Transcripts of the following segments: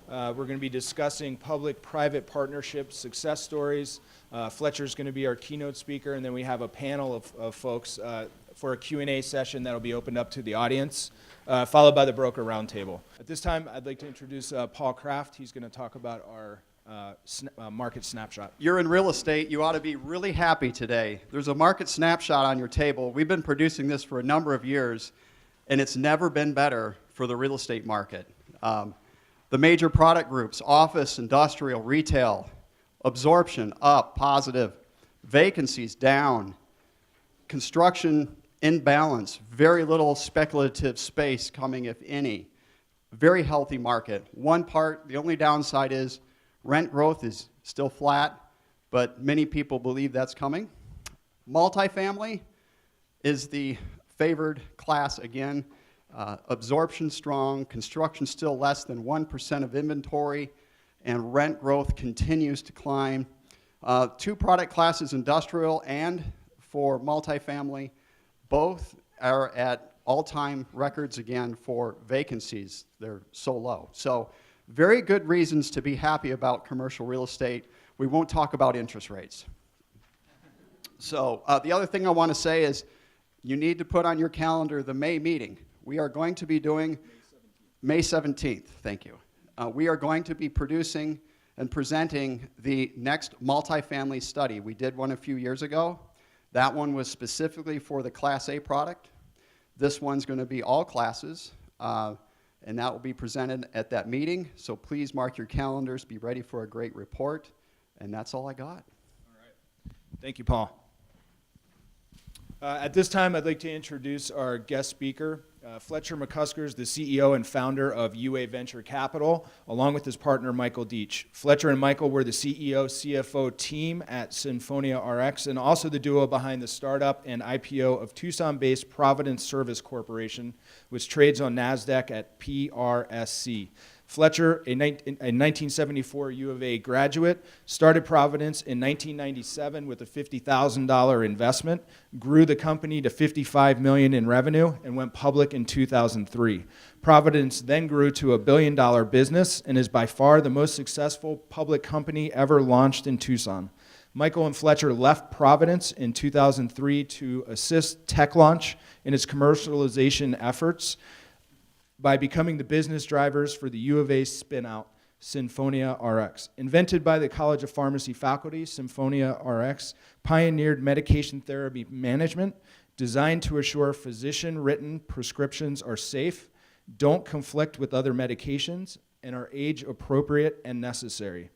We're going to be discussing public-private partnership success stories. Fletcher's going to be our keynote speaker, and then we have a panel of folks for a Q&A session that will be opened up to the audience, followed by the broker roundtable. At this time, I'd like to introduce Paul Kraft. He's going to talk about our market snapshot. You're in real estate, you ought to be really happy today. There's a market snapshot on your table. We've been producing this for a number of years, and it's never been better for the real estate market. The major product groups, office, industrial, retail, absorption up, positive, vacancies down, construction in balance, very little speculative space coming, if any. Very healthy market. One part, the only downside is rent growth is still flat, but many people believe that's coming. Multifamily is the favored class again. Absorption strong, construction still less than 1% of inventory, and rent growth continues to climb. Two product classes, industrial and for multifamily, both are at all-time records again for vacancies. They're so low. So very good reasons to be happy about commercial real estate. We won't talk about interest rates. So the other thing I want to say is you need to put on your calendar the May meeting. We are going to be doing May 17th, thank you. We are going to be producing and presenting the next multifamily study. We did one a few years ago. That one was specifically for the Class A product. This one's going to be all classes, and that will be presented at that meeting. So please mark your calendars, be ready for a great report, and that's all I got. All right. Thank you, Paul. At this time, I'd like to introduce our guest speaker. Fletcher McCusker is the CEO and founder of UA Venture Capital, along with his partner, Michael Deach. Fletcher and Michael were the CEO, CFO team at Sinfonia RX, and also the duo behind the startup and IPO of Tucson-based Providence Service Corporation, which trades on NASDAQ at PRSC. Fletcher, a 1974 U of A graduate, started Providence in 1997 with a $50,000 investment, grew the company to $55 million in revenue, and went public in 2003. Providence then grew to $1 billion business and is by far the most successful public company ever launched in Tucson. Michael and Fletcher left Providence in 2003 to assist TechLaunch in its commercialization efforts by becoming the business drivers for the U of A spin-out, Sinfonia RX. Invented by the College of Pharmacy faculty, Sinfonia RX pioneered medication therapy management designed to assure physician-written prescriptions are safe, don't conflict with other medications, and are age-appropriate and necessary.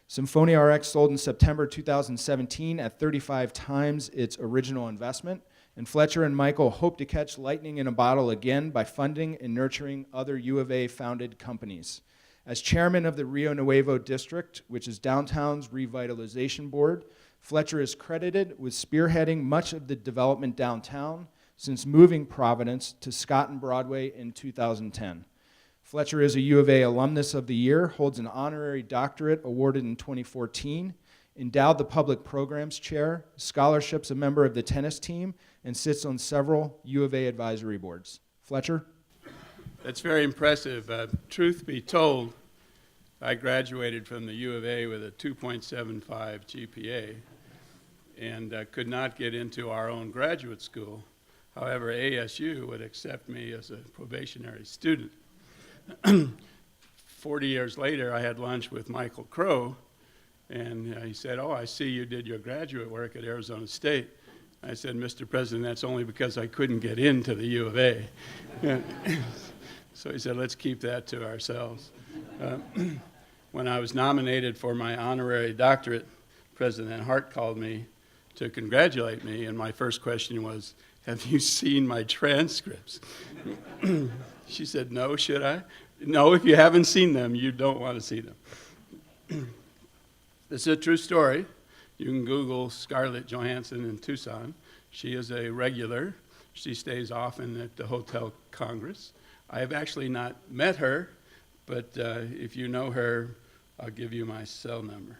Sinfonia RX sold in September 2017 at 35 times its original investment, and Fletcher and Michael hope to catch lightning in a bottle again by funding and nurturing other U of A-founded companies. As chairman of the Rio Nuevo District, which is downtown's revitalization board, Fletcher is credited with spearheading much of the development downtown since moving Providence to Scott and Broadway in 2010. Fletcher is a U of A Alumnus of the Year, holds an honorary doctorate awarded in 2014, endowed the Public Programs Chair, scholarships a member of the tennis team, and sits on several U of A advisory boards. Fletcher? That's very impressive. Truth be told, I graduated from the U of A with a 2.75 GPA and could not get into our own graduate school. However, ASU would accept me as a probationary student. 40 years later, I had lunch with Michael Crow, and he said, "Oh, I see you did your graduate work at Arizona State." I said, "Mr. President, that's only because I couldn't get into the U of A." So he said, "Let's keep that to ourselves." When I was nominated for my honorary doctorate, President Hart called me to congratulate me, and my first question was, "Have you seen my transcripts?" She said, "No, should I?" "No, if you haven't seen them, you don't want to see them." This is a true story. You can Google Scarlett Johansson in Tucson. She is a regular. She stays often at the Hotel Congress. I have actually not met her, but if you know her, I'll give you my cell number.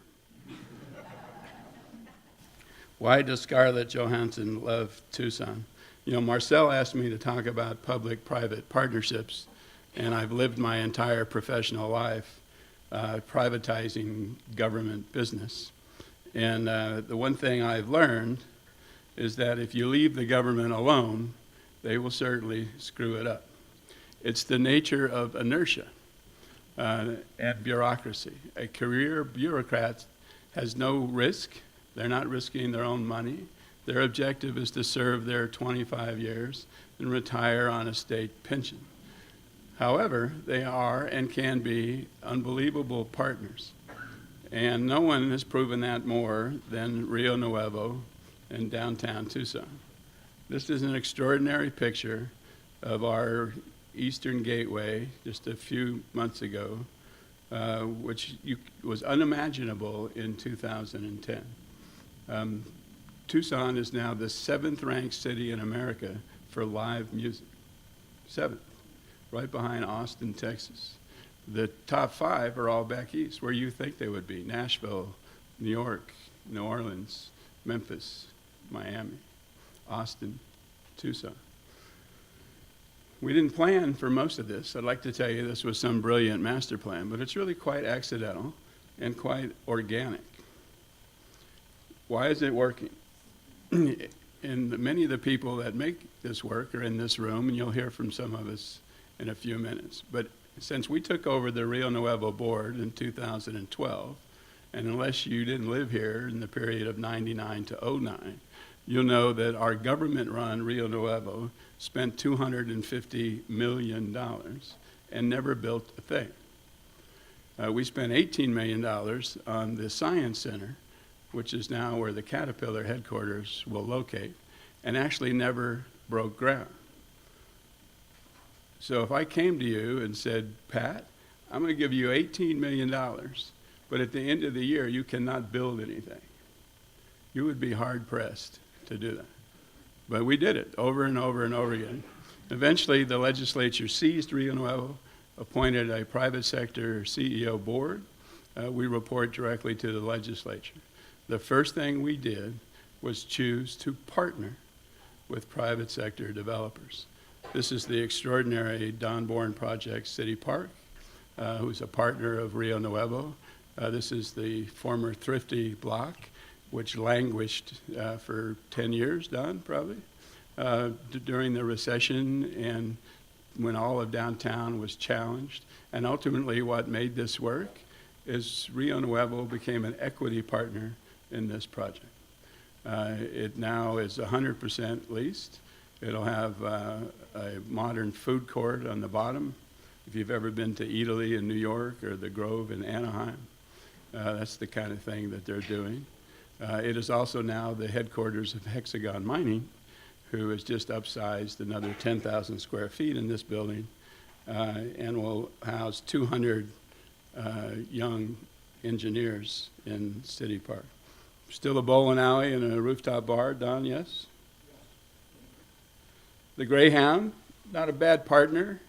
Why does Scarlett Johansson love Tucson? You know, Marcel asked me to talk about public-private partnerships, and I've lived my entire professional life privatizing government business. And the one thing I've learned is that if you leave the government alone, they will certainly screw it up. It's the nature of inertia and bureaucracy. A career bureaucrat has no risk. They're not risking their own money. Their objective is to serve their 25 years and retire on a state pension. However, they are and can be unbelievable partners. And no one has proven that more than Rio Nuevo and downtown Tucson. This is an extraordinary picture of our Eastern Gateway just a few months ago, which was unimaginable in 2010. Tucson is now the 7th ranked city in America for live music. 7th, right behind Austin, Texas. The top 5 are all back east, where you think they would be: Nashville, New York, New Orleans, Memphis, Miami, Austin, Tucson. We didn't plan for most of this. I'd like to tell you this was some brilliant master plan, but it's really quite accidental and quite organic. Why is it working? And many of the people that make this work are in this room, and you'll hear from some of us in a few minutes. But since we took over the Rio Nuevo board in 2012, and unless you didn't live here in the period of 99 to 09, you'll know that our government-run Rio Nuevo spent $250 million and never built a thing. We spent $18 million on the Science Center, which is now where the Caterpillar headquarters will locate, and actually never broke ground. So if I came to you and said, Pat, I'm going to give you $18 million, but at the end of the year you cannot build anything, you would be hard-pressed to do that. But we did it over and over and over again. Eventually, the legislature seized Rio Nuevo, appointed a private sector CEO board. We report directly to the legislature. The first thing we did was choose to partner with private sector developers. This is the extraordinary Don Born Project City Park, who's a partner of Rio Nuevo. This is the former Thrifty block, which languished for 10 years, Don, probably, during the recession and when all of downtown was challenged. And ultimately what made this work is Rio Nuevo became an equity partner in this project. It now is 100% leased. It'll have a modern food court on the bottom. If you've ever been to Italy in New York or the Grove in Anaheim, that's the kind of thing that they're doing. It is also now the headquarters of Hexagon Mining, who has just upsized another 10,000 square feet in this building and will house 200 young engineers in City Park. Still a bowling alley and a rooftop bar, Don, yes? The Greyhound, not a bad partner,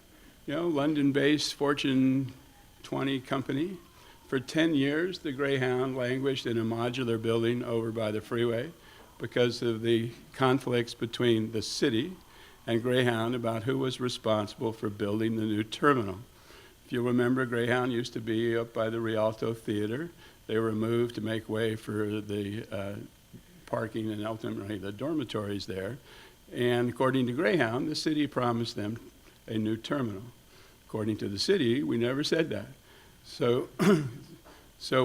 you know, London-based Fortune 20 company. For 10 years, the Greyhound languished in a modular building over by the freeway because of the conflicts between the city and Greyhound about who was responsible for building the new terminal. If you remember, Greyhound used to be up by the Rialto Theater. They were moved to make way for the parking and ultimately the dormitories there. And according to Greyhound, the city promised them a new terminal. According to the city, we never said that. So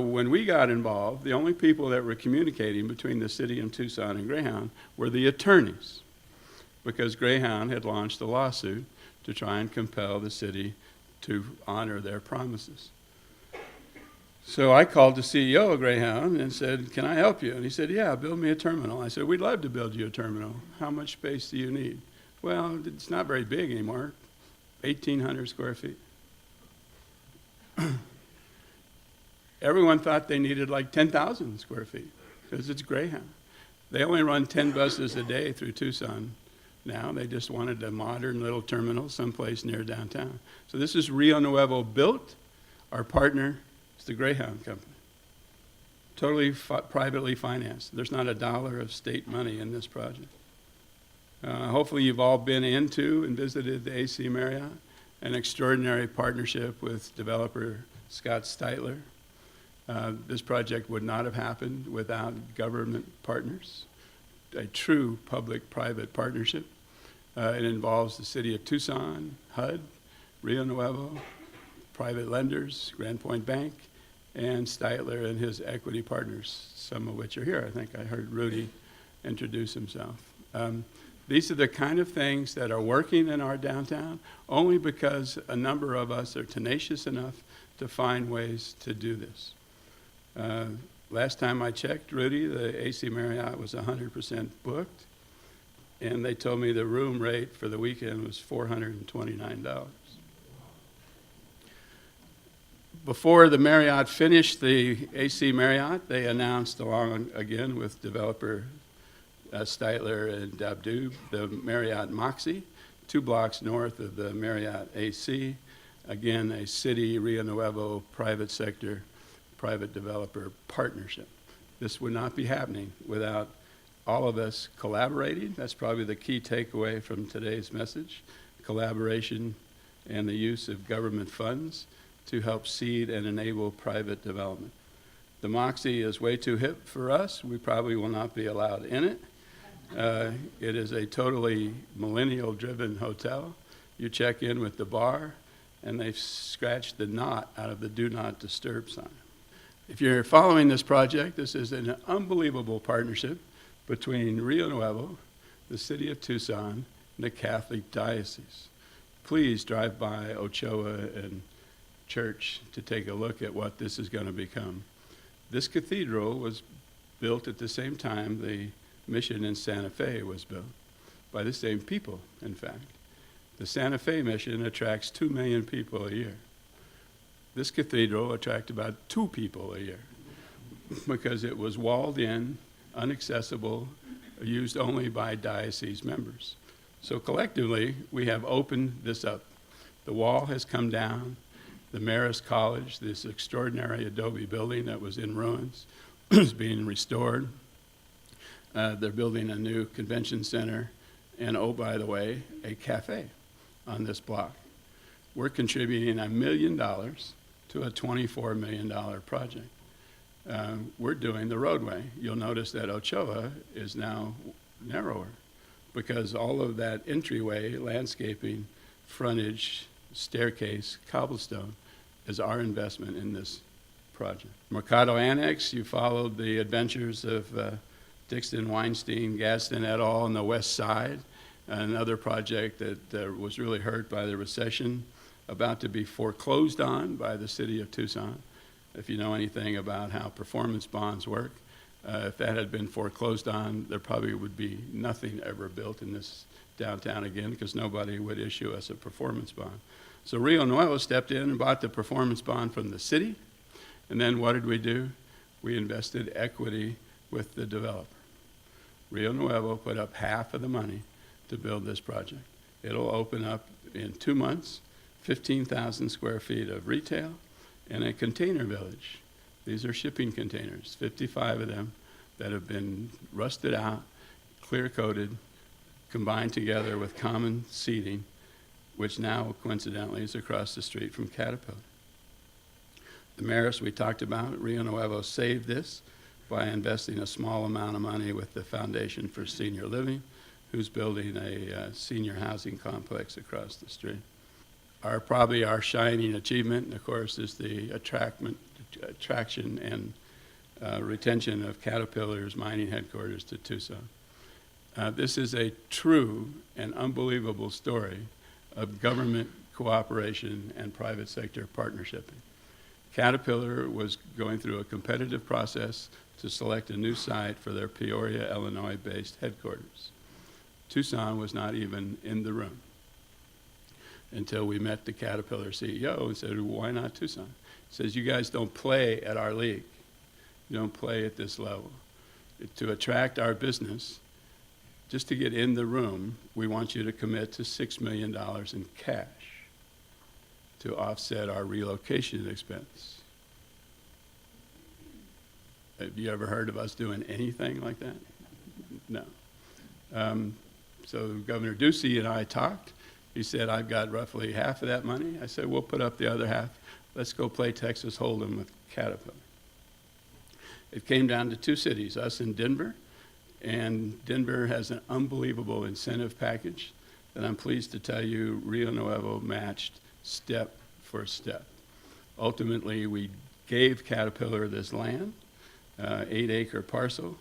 when we got involved, the only people that were communicating between the city and Tucson and Greyhound were the attorneys, because Greyhound had launched a lawsuit to try and compel the city to honor their promises. So I called the CEO of Greyhound and said, can I help you? And he said, yeah, build me a terminal. I said, we'd love to build you a terminal. How much space do you need? Well, it's not very big anymore, 1,800 square feet. Everyone thought they needed like 10,000 square feet because it's Greyhound. They only run 10 buses a day through Tucson now. They just wanted a modern little terminal someplace near downtown. So this is Rio Nuevo built. Our partner is the Greyhound company. Totally privately financed. There's not a dollar of state money in this project. Hopefully you've all been into and visited the AC Marriott, an extraordinary partnership with developer Scott Steitler. This project would not have happened without government partners, a true public-private partnership. It involves the City of Tucson, HUD, Rio Nuevo, private lenders, Grand Point Bank, and Steitler and his equity partners, some of which are here. I think I heard Rudy introduce himself. These are the kind of things that are working in our downtown only because a number of us are tenacious enough to find ways to do this. Last time I checked, Rudy, the AC Marriott was 100% booked, and they told me the room rate for the weekend was $429. Before the Marriott finished the AC Marriott, they announced, along again with developer Steitler and Dabdoo, the Marriott Moxie, 2 blocks north of the Marriott AC. Again, a city, Rio Nuevo, private sector, private developer partnership. This would not be happening without all of us collaborating. That's probably the key takeaway from today's message: collaboration and the use of government funds to help seed and enable private development. The Moxie is way too hip for us. We probably will not be allowed in it. It is a totally millennial-driven hotel. You check in with the bar, and they've scratched the knot out of the Do Not Disturb sign. If you're following this project, this is an unbelievable partnership between Rio Nuevo, the City of Tucson, and the Catholic Diocese. Please drive by Ochoa and Church to take a look at what this is going to become. This cathedral was built at the same time the mission in Santa Fe was built, by the same people, in fact. The Santa Fe mission attracts 2 million people a year. This cathedral attracts about 2 people a year because it was walled in, inaccessible, used only by diocese members. So collectively, we have opened this up. The wall has come down. The Marist College, this extraordinary adobe building that was in ruins, is being restored. They're building a new convention center and, oh, by the way, a cafe on this block. We're contributing $1 million to a $24 million project. We're doing the roadway. You'll notice that Ochoa is now narrower because all of that entryway, landscaping, frontage, staircase, cobblestone is our investment in this project. Mercado Annex, you followed the adventures of Dixon, Weinstein, Gaston et al. On the west side, another project that was really hurt by the recession, about to be foreclosed on by the City of Tucson. If you know anything about how performance bonds work, if that had been foreclosed on, there probably would be nothing ever built in this downtown again because nobody would issue us a performance bond. So Rio Nuevo stepped in and bought the performance bond from the city, and then what did we do? We invested equity with the developer. Rio Nuevo put up half of the money to build this project. It'll open up in 2 months, 15,000 square feet of retail and a container village. These are shipping containers, 55 of them that have been rusted out, clear-coated, combined together with common seating, which now, coincidentally, is across the street from Caterpillar. The Marist we talked about, Rio Nuevo saved this by investing a small amount of money with the Foundation for Senior Living, who's building a senior housing complex across the street. Probably our shining achievement, of course, is the attraction and retention of Caterpillar's mining headquarters to Tucson. This is a true and unbelievable story of government cooperation and private sector partnership. Caterpillar was going through a competitive process to select a new site for their Peoria, Illinois-based headquarters. Tucson was not even in the room until we met the Caterpillar CEO and said, why not Tucson? He says, you guys don't play at our league. You don't play at this level. To attract our business, just to get in the room, we want you to commit to $6 million in cash to offset our relocation expense. Have you ever heard of us doing anything like that? No. So Governor Ducey and I talked. He said, I've got roughly half of that money. I said, we'll put up the other half. let's go play Texas Hold'em with Caterpillar. It came down to two cities, us and Denver, and Denver has an unbelievable incentive package that I'm pleased to tell you Rio Nuevo matched step for step. Ultimately, we gave Caterpillar this land, 8-acre parcel.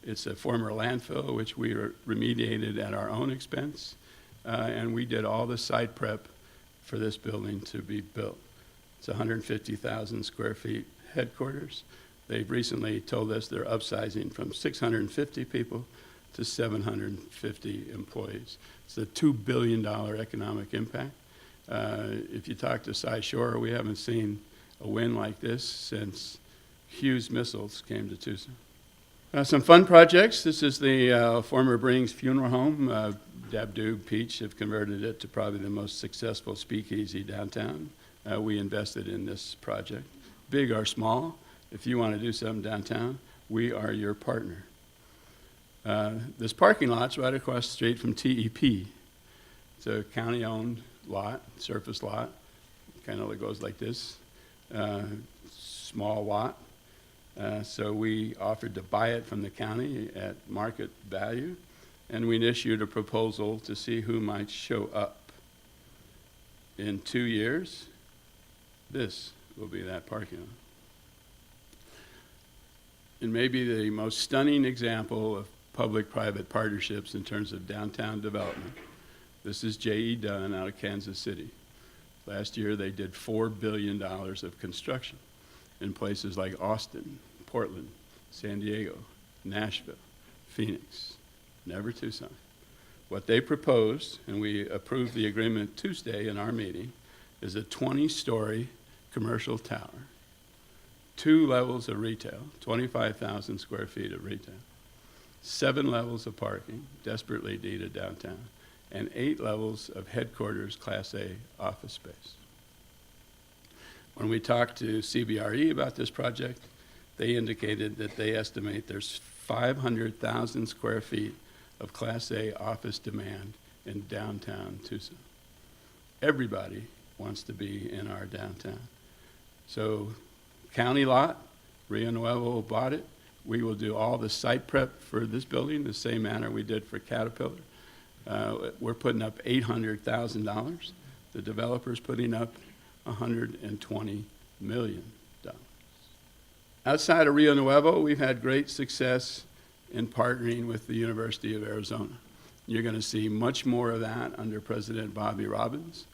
It's a former landfill, which we remediated at our own expense, and we did all the site prep for this building to be built. It's 150,000 square feet headquarters. They've recently told us they're upsizing from 650 people to 750 employees. It's a $2 billion economic impact. If you talk to Cy Shore, we haven't seen a win like this since Hughes Missiles came to Tucson. Some fun projects. This is the former Brings Funeral Home. Deb Dube, Peach have converted it to probably the most successful speakeasy downtown. We invested in this project. Big or small, if you want to do something downtown, we are your partner. This parking lot's right across the street from TEP. It's a county-owned lot, surface lot, kind of goes like this, small lot. So we offered to buy it from the county at market value, and we issued a proposal to see who might show up. In 2 years, this will be that parking lot. And maybe the most stunning example of public-private partnerships in terms of downtown development. This is J.E. Dunn out of Kansas City. Last year, they did $4 billion of construction in places like Austin, Portland, San Diego, Nashville, Phoenix, never Tucson. What they proposed, and we approved the agreement Tuesday in our meeting, is a 20-story commercial tower, 2 levels of retail, 25,000 square feet of retail, 7 levels of parking, desperately needed downtown, and 8 levels of headquarters Class A office space. When we talked to CBRE about this project, they indicated that they estimate there's 500,000 square feet of Class A office demand in downtown Tucson. Everybody wants to be in our downtown. So county lot, Rio Nuevo bought it. We will do all the site prep for this building the same manner we did for Caterpillar. We're putting up $800,000. The developer's putting up $120 million. Outside of Rio Nuevo, we've had great success in partnering with the University of Arizona. You're going to see much more of that under President Bobby Robbins.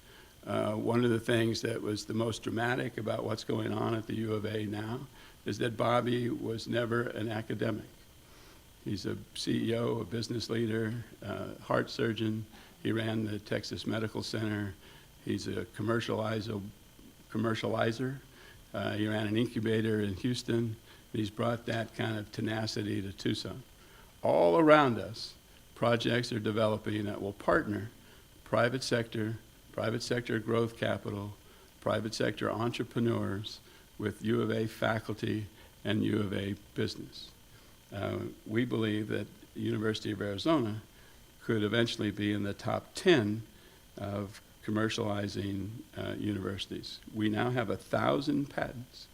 One of the things that was the most dramatic about what's going on at the U of A now is that Bobby was never an academic. He's a CEO, a business leader, heart surgeon. He ran the Texas Medical Center. He's a commercializer. He ran an incubator in Houston. He's brought that kind of tenacity to Tucson. All around us, projects are developing that will partner private sector growth capital, private sector entrepreneurs with U of A faculty and U of A business. We believe that the University of Arizona could eventually be in the top 10 of commercializing universities. We now have 1,000 patents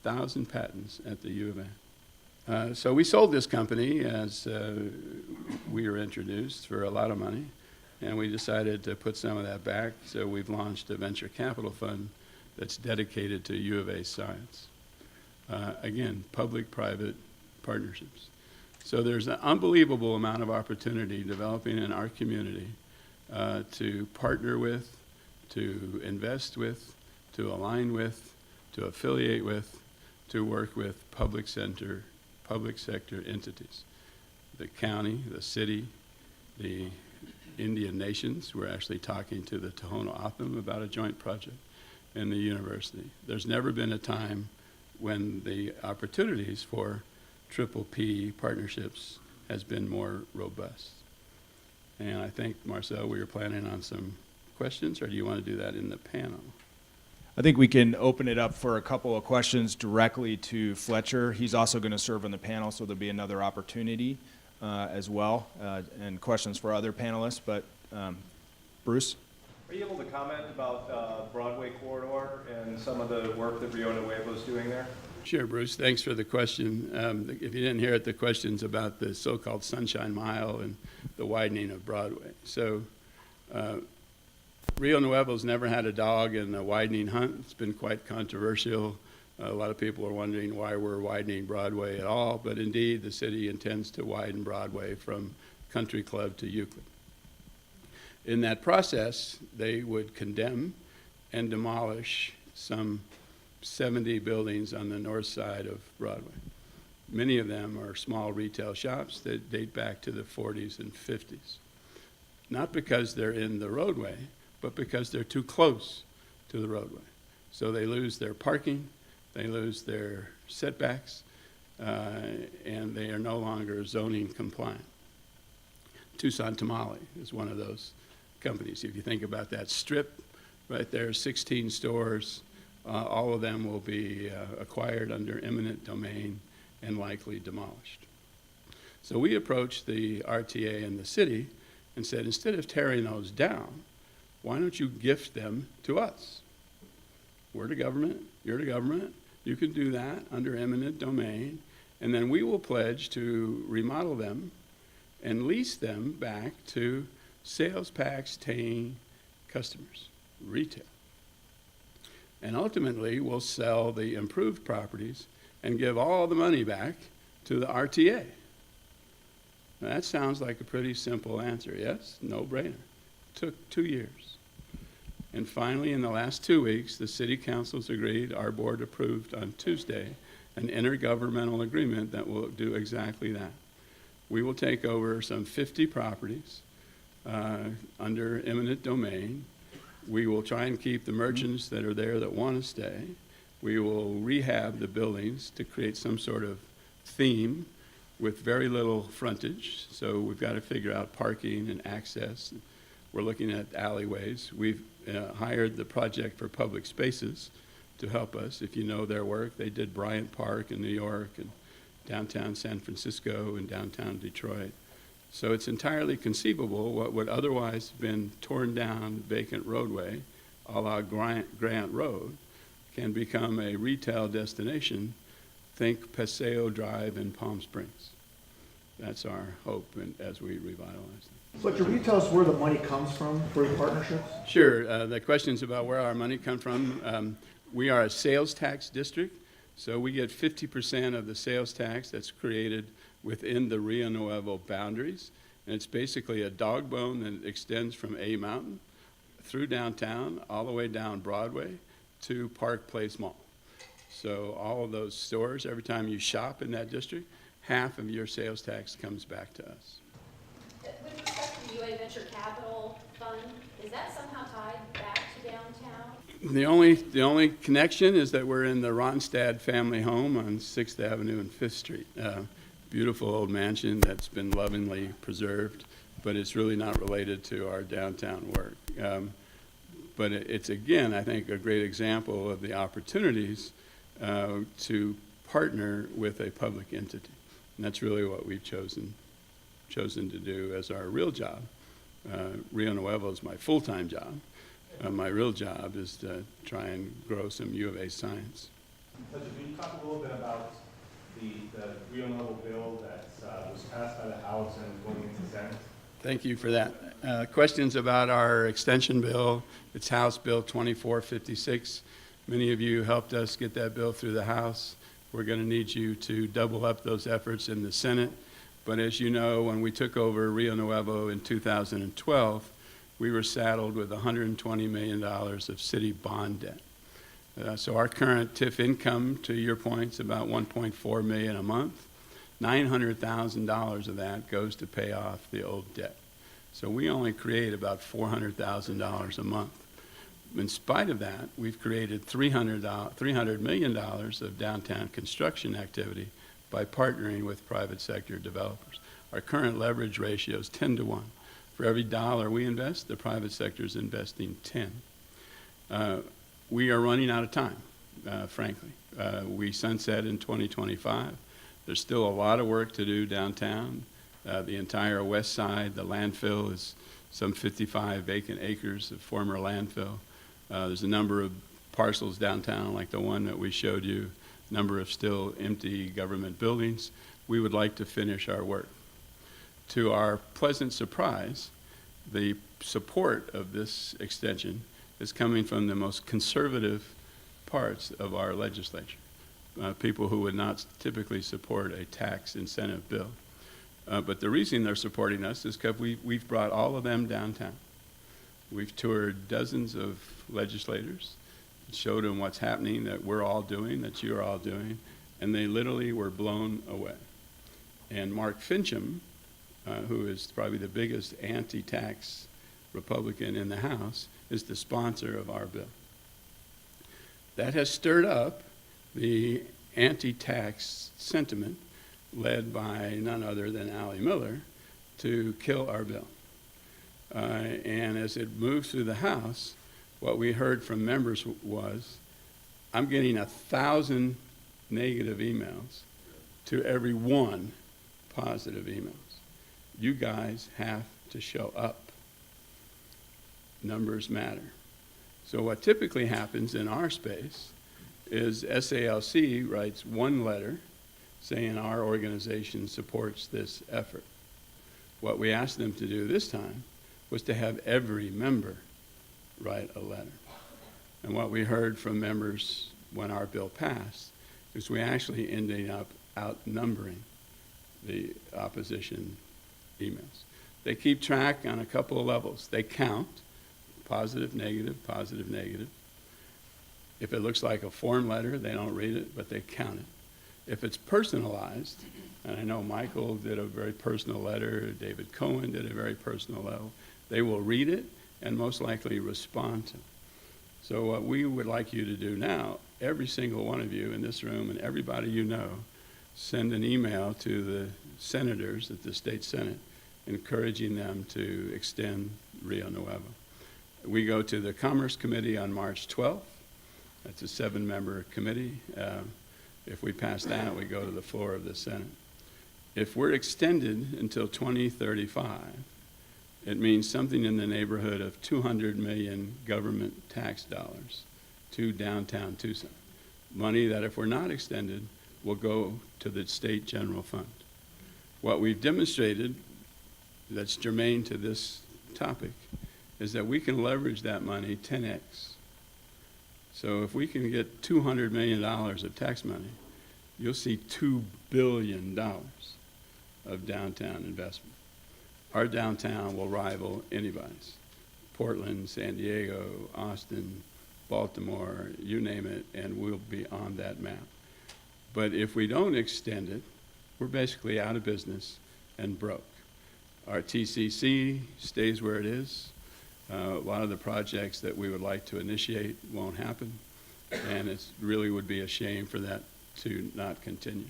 at the U of A. So we sold this company as we were introduced for a lot of money, and we decided to put some of that back, so we've launched a venture capital fund that's dedicated to U of A science. Again, public-private partnerships. So there's an unbelievable amount of opportunity developing in our community to partner with, to invest with, to align with, to affiliate with, to work with public sector entities. The county, the city, the Indian nations. We're actually talking to the Tohono O'odham about a joint project in the university. There's never been a time when the opportunities for triple P partnerships has been more robust. And I think, Marcel, we were planning on some questions, or do you want to do that in the panel? I think we can open it up for a couple of questions directly to Fletcher. He's also going to serve on the panel, so there'll be another opportunity as well, and questions for other panelists. But Bruce? Are you able to comment about Broadway corridor and some of the work that Rio Nuevo is doing there? Sure, Bruce. Thanks for the question. If you didn't hear it, the question's about the so-called Sunshine Mile and the widening of Broadway. So Rio Nuevo's never had a dog in the widening hunt. It's been quite controversial. A lot of people are wondering why we're widening Broadway at all, but indeed the city intends to widen Broadway from Country Club to Euclid. In that process, they would condemn and demolish some 70 buildings on the north side of Broadway. Many of them are small retail shops that date back to the 40s and 50s. Not because they're in the roadway, but because they're too close to the roadway. So they lose their parking, they lose their setbacks, and they are no longer zoning compliant. Tucson Tamale is one of those companies. If you think about that strip right there, 16 stores, all of them will be acquired under eminent domain and likely demolished. So we approached the RTA and the city and said, instead of tearing those down, why don't you gift them to us? We're the government, you're the government, you can do that under eminent domain, and then we will pledge to remodel them and lease them back to sales tax paying customers, retail. And ultimately, we'll sell the improved properties and give all the money back to the RTA. Now, that sounds like a pretty simple answer, yes? No brainer. Took 2 years. And finally, in the last 2 weeks, the city councils agreed, our board approved on Tuesday, an intergovernmental agreement that will do exactly that. We will take over some 50 properties under eminent domain. We will try and keep the merchants that are there that want to stay. We will rehab the buildings to create some sort of theme with very little frontage. So we've got to figure out parking and access. We're looking at alleyways. We've hired the Project for Public Spaces to help us. If you know their work, they did Bryant Park in New York and downtown San Francisco and downtown Detroit. So it's entirely conceivable what would otherwise have been torn down vacant roadway, a la Grant Road, can become a retail destination. Think Paseo Drive in Palm Springs. That's our hope as we revitalize them. So can you tell us where the money comes from for the partnerships? Sure. The question's about where our money comes from. We are a sales tax district, so we get 50% of the sales tax that's created within the Rio Nuevo boundaries. And it's basically a dog bone that extends from A Mountain through downtown, all the way down Broadway to Park Place Mall. So all of those stores, every time you shop in that district, half of your sales tax comes back to us. With respect to the UA Venture Capital Fund, is that somehow tied back to downtown? The only connection is that we're in the Ronstadt family home on 6th Avenue and 5th Street. Beautiful old mansion that's been lovingly preserved, but it's really not related to our downtown work. But it's, again, I think, a great example of the opportunities to partner with a public entity. And that's really what we've chosen to do as our real job. Rio Nuevo is my full-time job. My real job is to try and grow some U of A science. Can you talk a little bit about the Rio Nuevo bill that was passed by the House and going into Senate? Thank you for that. Questions about our extension bill. It's House Bill 2456. Many of you helped us get that bill through the House. We're going to need you to double up those efforts in the Senate. But as you know, when we took over Rio Nuevo in 2012, we were saddled with $120 million of city bond debt. So our current TIF income, to your point, is about $1.4 million a month. $900,000 of that goes to pay off the old debt. So we only create about $400,000 a month. In spite of that, we've created $300 million of downtown construction activity by partnering with private sector developers. Our current leverage ratio is 10 to 1. For every dollar we invest, the private sector is investing 10. We are running out of time, frankly. We sunset in 2025. There's still a lot of work to do downtown. The entire west side, the landfill is some 55 vacant acres of former landfill. There's a number of parcels downtown, like the one that we showed you, number of still empty government buildings. We would like to finish our work. To our pleasant surprise, the support of this extension is coming from the most conservative parts of our legislature, people who would not typically support a tax incentive bill. But the reason they're supporting us is because we've brought all of them downtown. We've toured dozens of legislators, showed them what's happening, that we're all doing, that you're all doing, and they literally were blown away. And Mark Fincham, who is probably the biggest anti-tax Republican in the House, is the sponsor of our bill. That has stirred up the anti-tax sentiment led by none other than Ally Miller to kill our bill. And as it moves through the House, what we heard from members was, I'm getting 1,000 negative emails to every one positive emails. You guys have to show up. Numbers matter. So what typically happens in our space is SALC writes one letter saying our organization supports this effort. What we asked them to do this time was to have every member write a letter. And what we heard from members when our bill passed is we actually ended up outnumbering the opposition emails. They keep track on a couple of levels. They count, positive, negative, positive, negative. If it looks like a form letter, they don't read it, but they count it. If it's personalized, and I know Michael did a very personal letter, David Cohen did a very personal level, they will read it and most likely respond to it. So what we would like you to do now, every single one of you in this room and everybody you know, send an email to the senators at the state Senate encouraging them to extend Rio Nuevo. We go to the Commerce Committee on March 12th. That's a 7-member committee. If we pass that, we go to the floor of the Senate. If we're extended until 2035, it means something in the neighborhood of 200 million government tax dollars to downtown Tucson. Money that, if we're not extended, will go to the state general fund. What we've demonstrated that's germane to this topic is that we can leverage that money 10x. So if we can get $200 million of tax money, you'll see $2 billion of downtown investment. Our downtown will rival anybody's. Portland, San Diego, Austin, Baltimore, you name it, and we'll be on that map. But if we don't extend it, we're basically out of business and broke. Our TCC stays where it is. A lot of the projects that we would like to initiate won't happen, and it really would be a shame for that to not continue.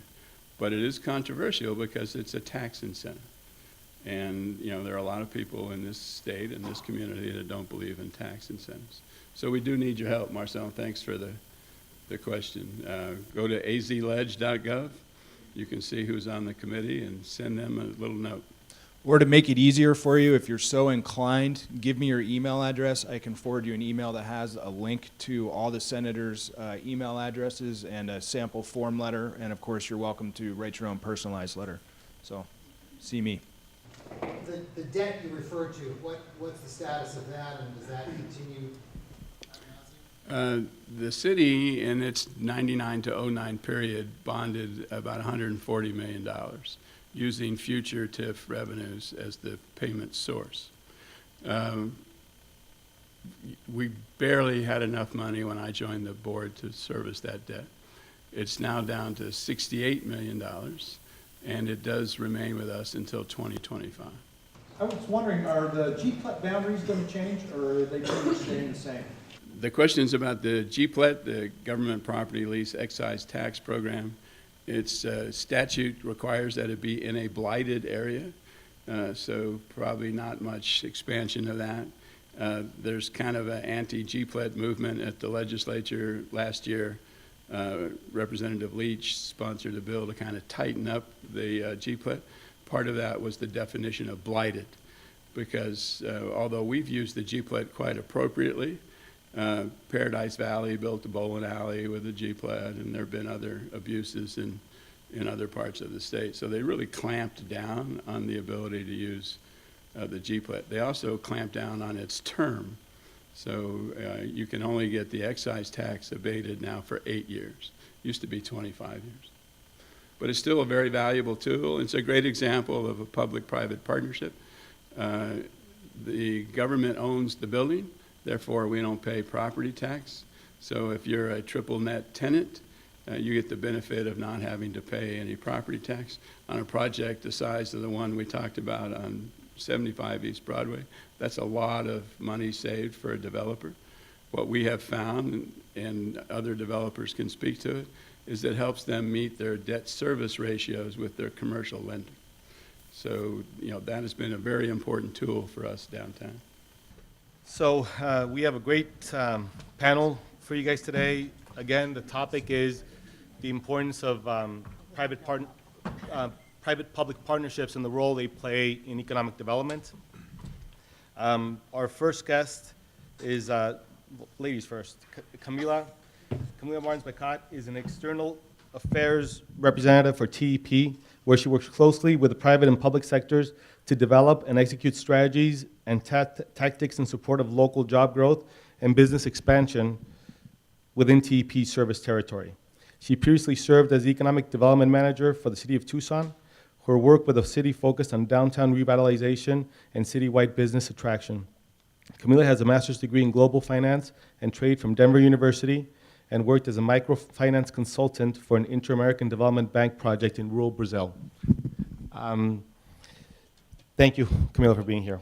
But it is controversial because it's a tax incentive. And you know, there are a lot of people in this state and this community that don't believe in tax incentives. So we do need your help, Marcel. Thanks for the question. Go to azledge.gov. You can see who's on the committee and send them a little note. Or to make it easier for you, if you're so inclined, give me your email address. I can forward you an email that has a link to all the senators' email addresses and a sample form letter. And of course, you're welcome to write your own personalized letter. So, see me. The debt you referred to, what's the status of that, and does that continue? The city, in its 99 to 09 period, bonded about $140 million, using future TIF revenues as the payment source. We barely had enough money when I joined the board to service that debt. It's now down to $68 million, and it does remain with us until 2025. I was wondering, are the GPLET boundaries going to change, or are they pretty much staying the same? The questions about the GPLET, the Government Property Lease Excise Tax Program, its statute requires that it be in a blighted area, so probably not much expansion of that. There's kind of an anti-GPLET movement at the legislature last year. Representative Leach sponsored a bill to kind of tighten up the GPLET. Part of that was the definition of blighted. because although we've used the GPLED quite appropriately, Paradise Valley built a bowling alley with a GPLED, and there have been other abuses in other parts of the state. So they really clamped down on the ability to use the GPLED. They also clamped down on its term. So you can only get the excise tax abated now for 8 years. Used to be 25 years. But it's still a very valuable tool. It's a great example of a public-private partnership. The government owns the building, therefore we don't pay property tax. So if you're a triple net tenant, you get the benefit of not having to pay any property tax on a project the size of the one we talked about on 75 East Broadway. That's a lot of money saved for a developer. What we have found, and other developers can speak to it, is it helps them meet their debt service ratios with their commercial lender. So, that has been a very important tool for us downtown. So we have a great panel for you guys today. Again, the topic is the importance of private-public partnerships and the role they play in economic development. Our first guest is, ladies first, Camila Martins-Bacot is an external affairs representative for TEP, where she works closely with the private and public sectors to develop and execute strategies and tactics in support of local job growth and business expansion within TEP's service territory. She previously served as Economic Development Manager for the City of Tucson. Her work with the city focused on downtown revitalization and citywide business attraction. Camila has a master's degree in global finance and trade from Denver University and worked as a microfinance consultant for an Inter-American Development Bank project in rural Brazil. Thank you, Camila, for being here.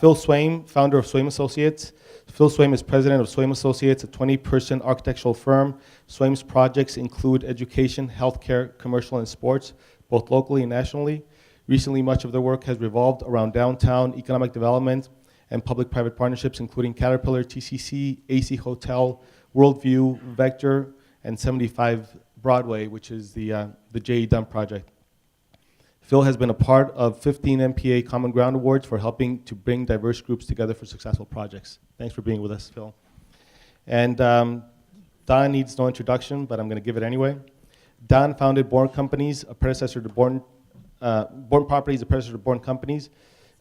Phil Swaim, founder of Swaim Associates. Phil Swaim is president of Swaim Associates, a 20-person architectural firm. Swaim's projects include education, healthcare, commercial, and sports, both locally and nationally. Recently, much of their work has revolved around downtown economic development and public-private partnerships, including Caterpillar, TCC, AC Hotel, Worldview, Vector, and 75 Broadway, which is the J.E. Dunn project. Phil has been a part of 15 MPA Common Ground Awards for helping to bring diverse groups together for successful projects. Thanks for being with us, Phil. And Don needs no introduction, but I'm going to give it anyway. Don founded Born Companies, a predecessor to Born Properties, a predecessor to Born Companies.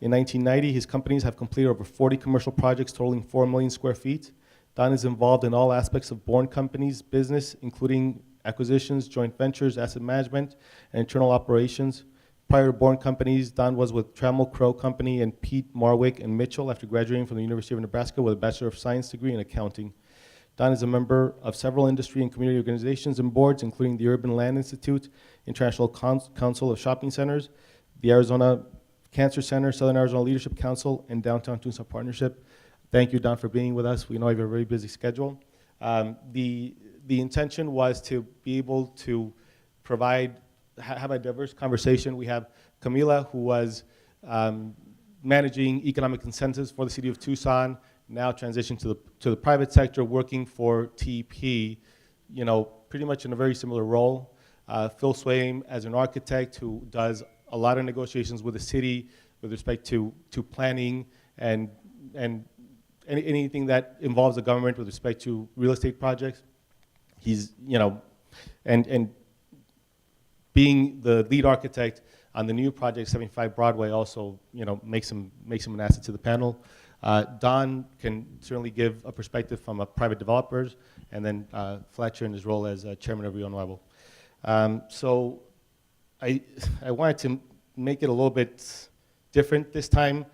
In 1990, his companies have completed over 40 commercial projects totaling 4 million square feet. Don is involved in all aspects of Born Companies' business, including acquisitions, joint ventures, asset management, and internal operations. Prior to Born Companies, Don was with Trammell Crow Company and Pete Marwick and Mitchell after graduating from the University of Nebraska with a Bachelor of Science degree in accounting. Don is a member of several industry and community organizations and boards, including the Urban Land Institute, International Council of Shopping Centers, the Arizona Cancer Center, Southern Arizona Leadership Council, and Downtown Tucson Partnership. Thank you, Don, for being with us. We know you have a very busy schedule. The intention was to be able to provide, have a diverse conversation. We have Camila, who was managing economic incentives for the city of Tucson, now transitioned to the private sector, working for TEP, pretty much in a very similar role. Phil Swaim, as an architect who does a lot of negotiations with the city with respect to planning and anything that involves the government with respect to real estate projects. He's, and being the lead architect on the new project, 75 Broadway, also, makes him an asset to the panel. Don can certainly give a perspective from a private developers, and then Fletcher in his role as chairman of Rio Nuevo. So I wanted to make it a little bit different this time.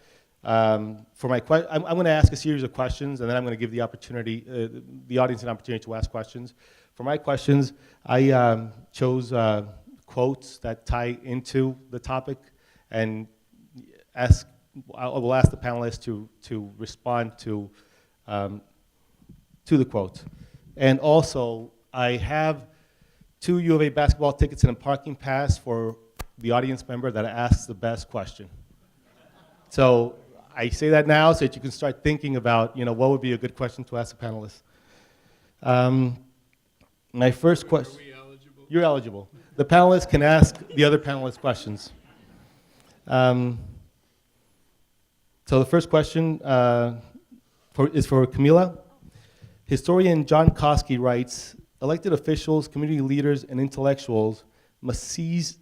For my I'm going to ask a series of questions, and then I'm going to give the audience an opportunity to ask questions. For my questions, I chose quotes that tie into the topic, and I will ask the panelists to respond to the quote. And also, I have 2 U of A basketball tickets and a parking pass for the audience member that asks the best question. So I say that now so that you can start thinking about, what would be a good question to ask the panelists. My first question. Are we eligible? You're eligible. The panelists can ask the other panelists questions. So the first question is for Camila. Historian John Koski writes, elected officials, community leaders, and intellectuals must cease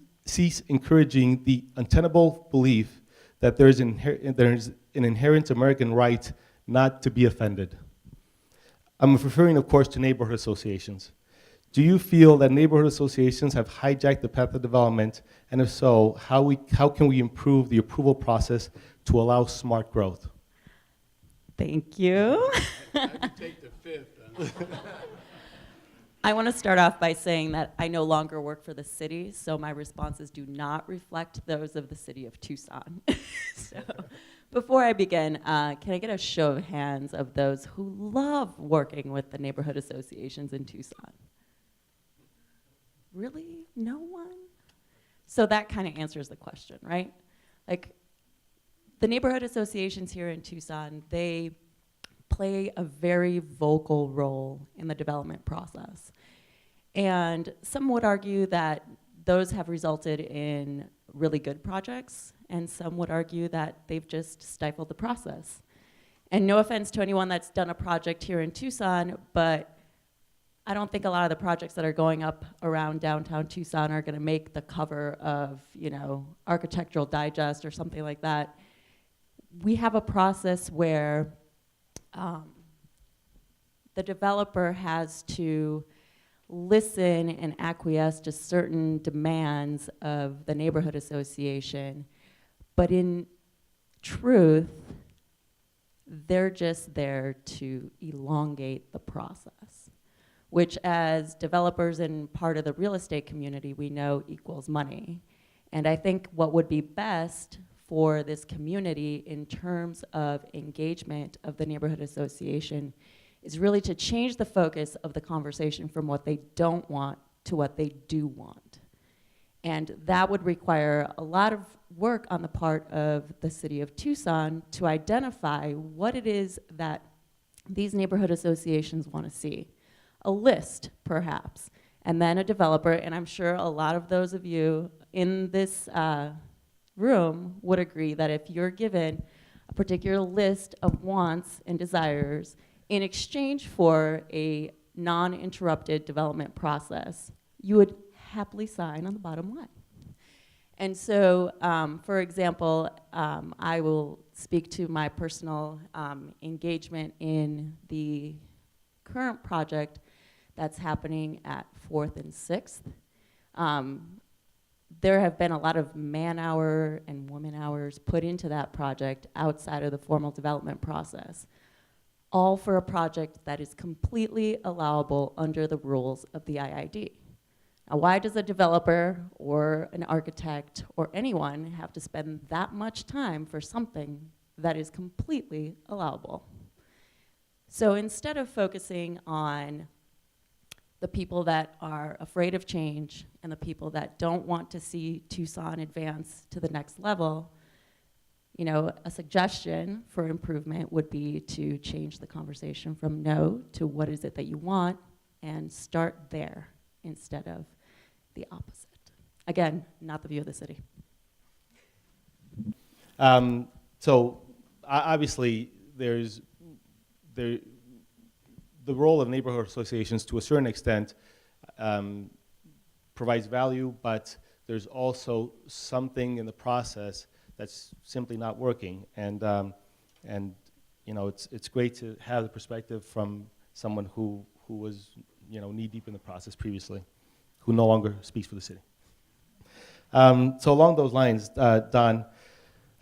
encouraging the untenable belief that there is an inherent American right not to be offended. I'm referring, of course, to neighborhood associations. Do you feel that neighborhood associations have hijacked the path of development? And if so, how can we improve the approval process to allow smart growth? Thank you. I can take the fifth. I want to start off by saying that I no longer work for the city, so my responses do not reflect those of the city of Tucson. So before I begin, can I get a show of hands of those who love working with the neighborhood associations in Tucson? Really? No one? So that kind of answers the question, right? Like, the neighborhood associations here in Tucson, they play a very vocal role in the development process. And some would argue that those have resulted in really good projects, and some would argue that they've just stifled the process. And no offense to anyone that's done a project here in Tucson, but I don't think a lot of the projects that are going up around downtown Tucson are gonna make the cover of, Architectural Digest or something like that. We have a process where the developer has to listen and acquiesce to certain demands of the neighborhood association, but in truth, they're just there to elongate the process, which as developers and part of the real estate community, we know equals money. And I think what would be best for this community in terms of engagement of the neighborhood association is really to change the focus of the conversation from what they don't want to what they do want. And that would require a lot of work on the part of the city of Tucson to identify what it is that these neighborhood associations want to see. A list, perhaps, and then a developer, and I'm sure a lot of those of you in this room would agree that if you're given a particular list of wants and desires in exchange for a non-interrupted development process, you would happily sign on the bottom line. And so, for example, I will speak to my personal engagement in the current project that's happening at 4th and 6th. There have been a lot of man-hour and woman-hours put into that project outside of the formal development process, all for a project that is completely allowable under the rules of the IID. Now, why does a developer or an architect or anyone have to spend that much time for something that is completely allowable? So instead of focusing on the people that are afraid of change and the people that don't want to see Tucson advance to the next level, a suggestion for improvement would be to change the conversation from no to what is it that you want and start there instead of the opposite. Again, not the view of the city. So obviously, the role of neighborhood associations, to a certain extent, provides value, but there's also something in the process that's simply not working. And it's great to have the perspective from someone who was knee deep in the process previously, who no longer speaks for the city. So along those lines, Don,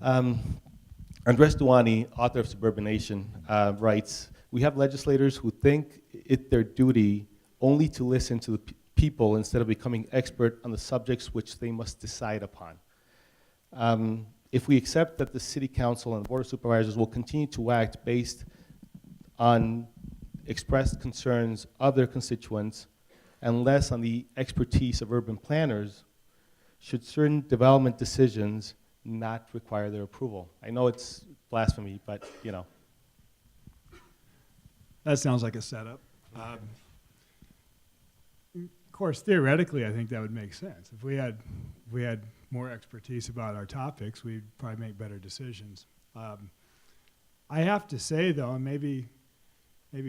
Andres Duani, author of Suburban Nation, writes, "We have legislators who think it their duty only to listen to the people instead of becoming expert on the subjects which they must decide upon. If we accept that the City Council and the Board of Supervisors will continue to act based on expressed concerns of their constituents and less on the expertise of urban planners, should certain development decisions not require their approval?" I know it's blasphemy, but That sounds like a setup. Of course, theoretically, I think that would make sense. If we had more expertise about our topics, we'd probably make better decisions. I have to say though, and maybe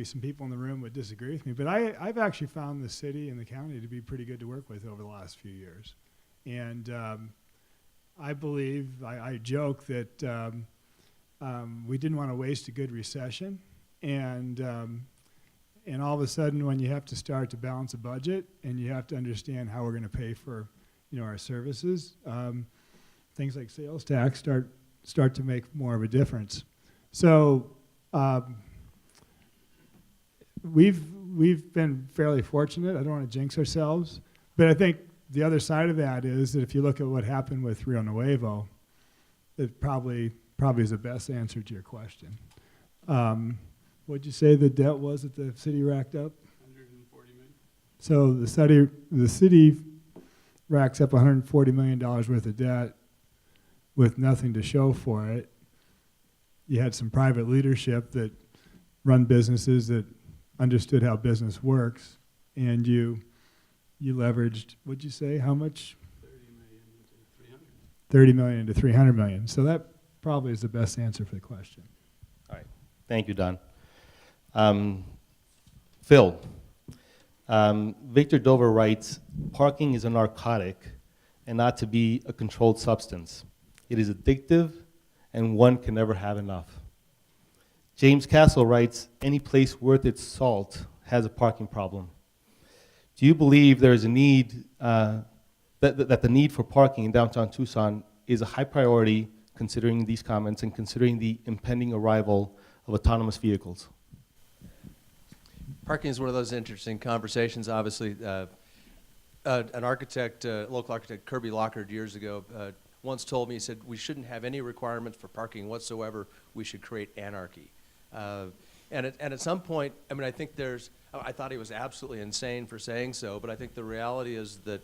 some people in the room would disagree with me, but I've actually found the city and the county to be pretty good to work with over the last few years. And I believe, I joke that we didn't want to waste a good recession. And all of a sudden, when you have to start to balance a budget and you have to understand how we're going to pay for, our services, things like sales tax start to make more of a difference. So we've been fairly fortunate. I don't want to jinx ourselves, but I think the other side of that is that if you look at what happened with Rio Nuevo, it probably is the best answer to your question. What'd you say the debt was that the city racked up? 140 million. So the city racks up $140 million worth of debt with nothing to show for it. You had some private leadership that run businesses that understood how business works, and you leveraged, what'd you say, how much? 30 million to 300 million. So that probably is the best answer for the question. All right. Thank you, Don. Phil, Victor Dover writes, parking is a narcotic and not to be a controlled substance. It is addictive and one can never have enough. James Castle writes, any place worth its salt has a parking problem. Do you believe there is a need, that the need for parking in downtown Tucson is a high priority considering these comments and considering the impending arrival of autonomous vehicles? Parking is one of those interesting conversations. Obviously, an architect, local architect, Kirby Lockhart, years ago, once told me, he said, we shouldn't have any requirements for parking whatsoever. We should create anarchy. And at some point, I mean, I think I thought he was absolutely insane for saying so, but I think the reality is that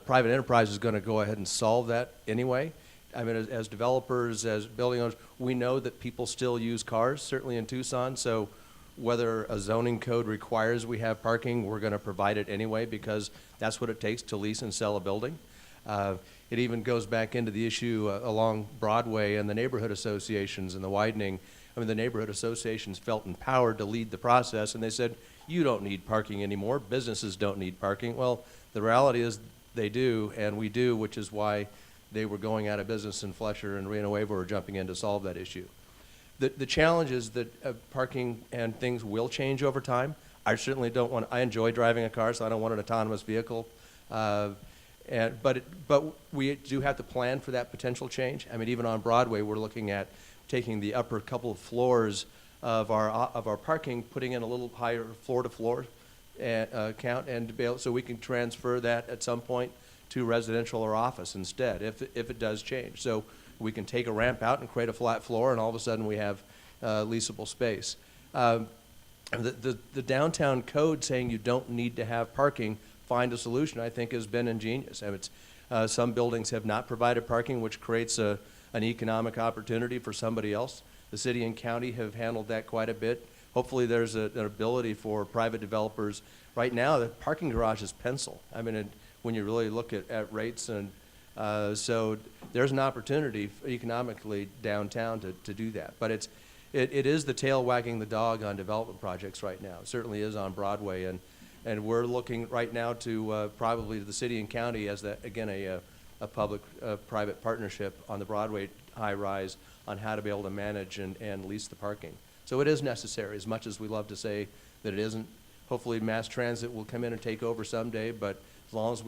private enterprise is going to go ahead and solve that anyway. I mean, as developers, as building owners, we know that people still use cars, certainly in Tucson, so whether a zoning code requires we have parking, we're going to provide it anyway because that's what it takes to lease and sell a building. It even goes back into the issue along Broadway and the neighborhood associations and the widening. I mean, the neighborhood associations felt empowered to lead the process, and they said, you don't need parking anymore. Businesses don't need parking. Well, the reality is they do, and we do, which is why they were going out of business in Fletcher and Rio Nuevo were jumping in to solve that issue. The challenge is that parking and things will change over time. I certainly don't want, I enjoy driving a car, so I don't want an autonomous vehicle. But we do have to plan for that potential change. I mean, even on Broadway, we're looking at taking the upper couple of floors of our parking, putting in a little higher floor-to-floor count, and to be able, so we can transfer that at some point to residential or office instead, if it does change. So we can take a ramp out and create a flat floor, and all of a sudden we have leasable space. The downtown code saying you don't need to have parking, find a solution, I think has been ingenious. And some buildings have not provided parking, which creates an economic opportunity for somebody else. The city and county have handled that quite a bit. Hopefully there's an ability for private developers. Right now, the parking garage is pencil. I mean, when you really look at rates, and so there's an opportunity economically downtown to do that. But it is the tail wagging the dog on development projects right now. It certainly is on Broadway, and we're looking right now to probably the city and county as a public-private partnership on the Broadway high-rise on how to be able to manage and lease the parking. So it is necessary, as much as we love to say that it isn't. Hopefully mass transit will come in and take over someday, but as long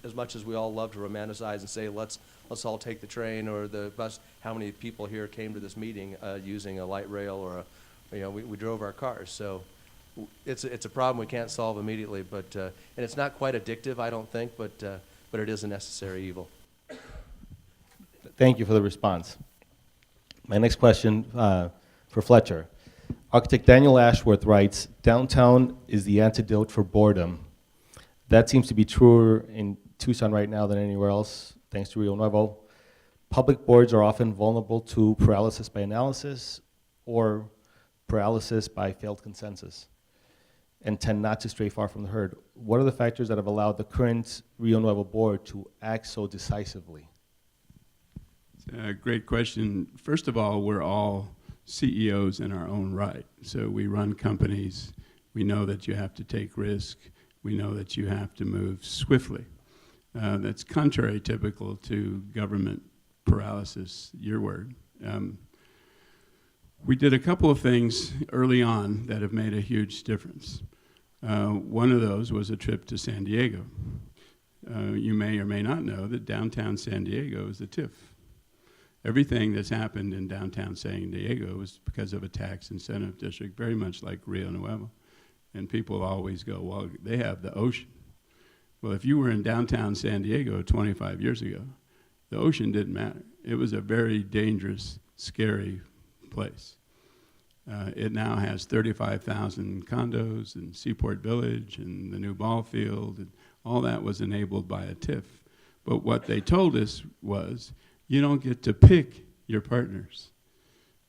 as much as we all love to romanticize and say let's all take the train or the bus, how many people here came to this meeting using a light rail or we drove our cars. So it's a problem we can't solve immediately, but and it's not quite addictive, I don't think, but it is a necessary evil. Thank you for the response. My next question for Fletcher. Architect Daniel Ashworth writes, downtown is the antidote for boredom. That seems to be truer in Tucson right now than anywhere else, thanks to Rio Nuevo. Public boards are often vulnerable to paralysis by analysis or paralysis by failed consensus and tend not to stray far from the herd. What are the factors that have allowed the current Rio Nuevo board to act so decisively? Great question. First of all, we're all CEOs in our own right. So we run companies. We know that you have to take risk. We know that you have to move swiftly. That's contrary typical to government paralysis, your word. We did a couple of things early on that have made a huge difference. One of those was a trip to San Diego. You may or may not know that downtown San Diego is the TIF. Everything that's happened in downtown San Diego was because of a tax incentive district, very much like Rio Nuevo. And people always go, well, they have the ocean. Well, if you were in downtown San Diego 25 years ago, the ocean didn't matter. It was a very dangerous, scary place. It now has 35,000 condos and Seaport Village and the new ball field, and all that was enabled by a TIF. But what they told us was, you don't get to pick your partners.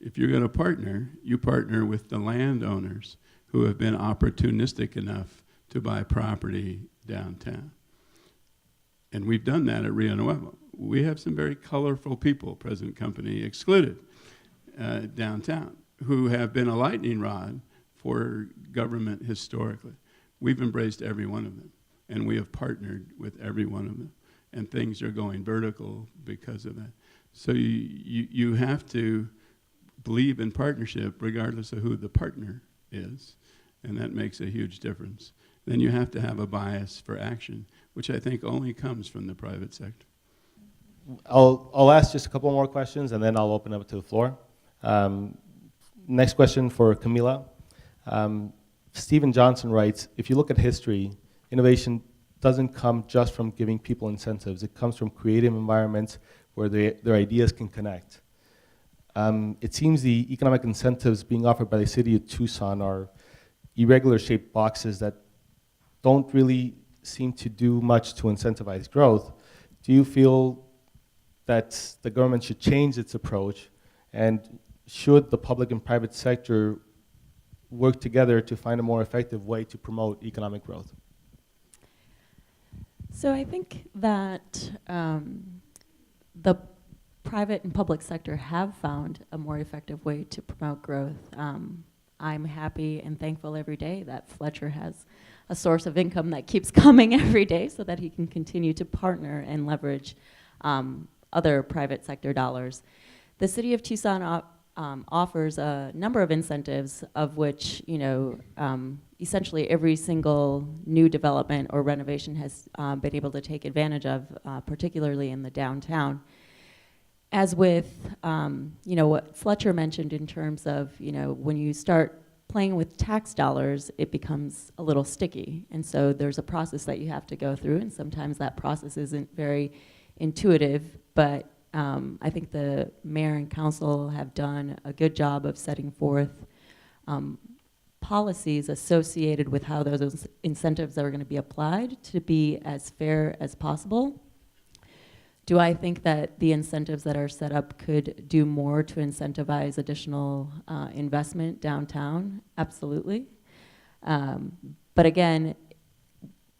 If you're going to partner, you partner with the landowners who have been opportunistic enough to buy property downtown. And we've done that at Rio Nuevo. We have some very colorful people, present company excluded, downtown, who have been a lightning rod for government historically. We've embraced every one of them, and we have partnered with every one of them. And things are going vertical because of that. So you have to believe in partnership regardless of who the partner is, and that makes a huge difference. Then you have to have a bias for action, which I think only comes from the private sector. I'll ask just a couple more questions, and then I'll open up to the floor. Next question for Camila. Stephen Johnson writes, if you look at history, innovation doesn't come just from giving people incentives. It comes from creative environments where their ideas can connect. It seems the economic incentives being offered by the city of Tucson are irregular shaped boxes that don't really seem to do much to incentivize growth. Do you feel that the government should change its approach, and should the public and private sector work together to find a more effective way to promote economic growth? So I think that the private and public sector have found a more effective way to promote growth. I'm happy and thankful every day that Fletcher has a source of income that keeps coming every day so that he can continue to partner and leverage other private sector dollars. The city of Tucson offers a number of incentives, of which, essentially every single new development or renovation has been able to take advantage of, particularly in the downtown. As with, what Fletcher mentioned in terms of, when you start playing with tax dollars, it becomes a little sticky. And so there's a process that you have to go through, and sometimes that process isn't very intuitive, but I think the mayor and council have done a good job of setting forth policies associated with how those incentives are going to be applied to be as fair as possible. Do I think that the incentives that are set up could do more to incentivize additional investment downtown? Absolutely. But again,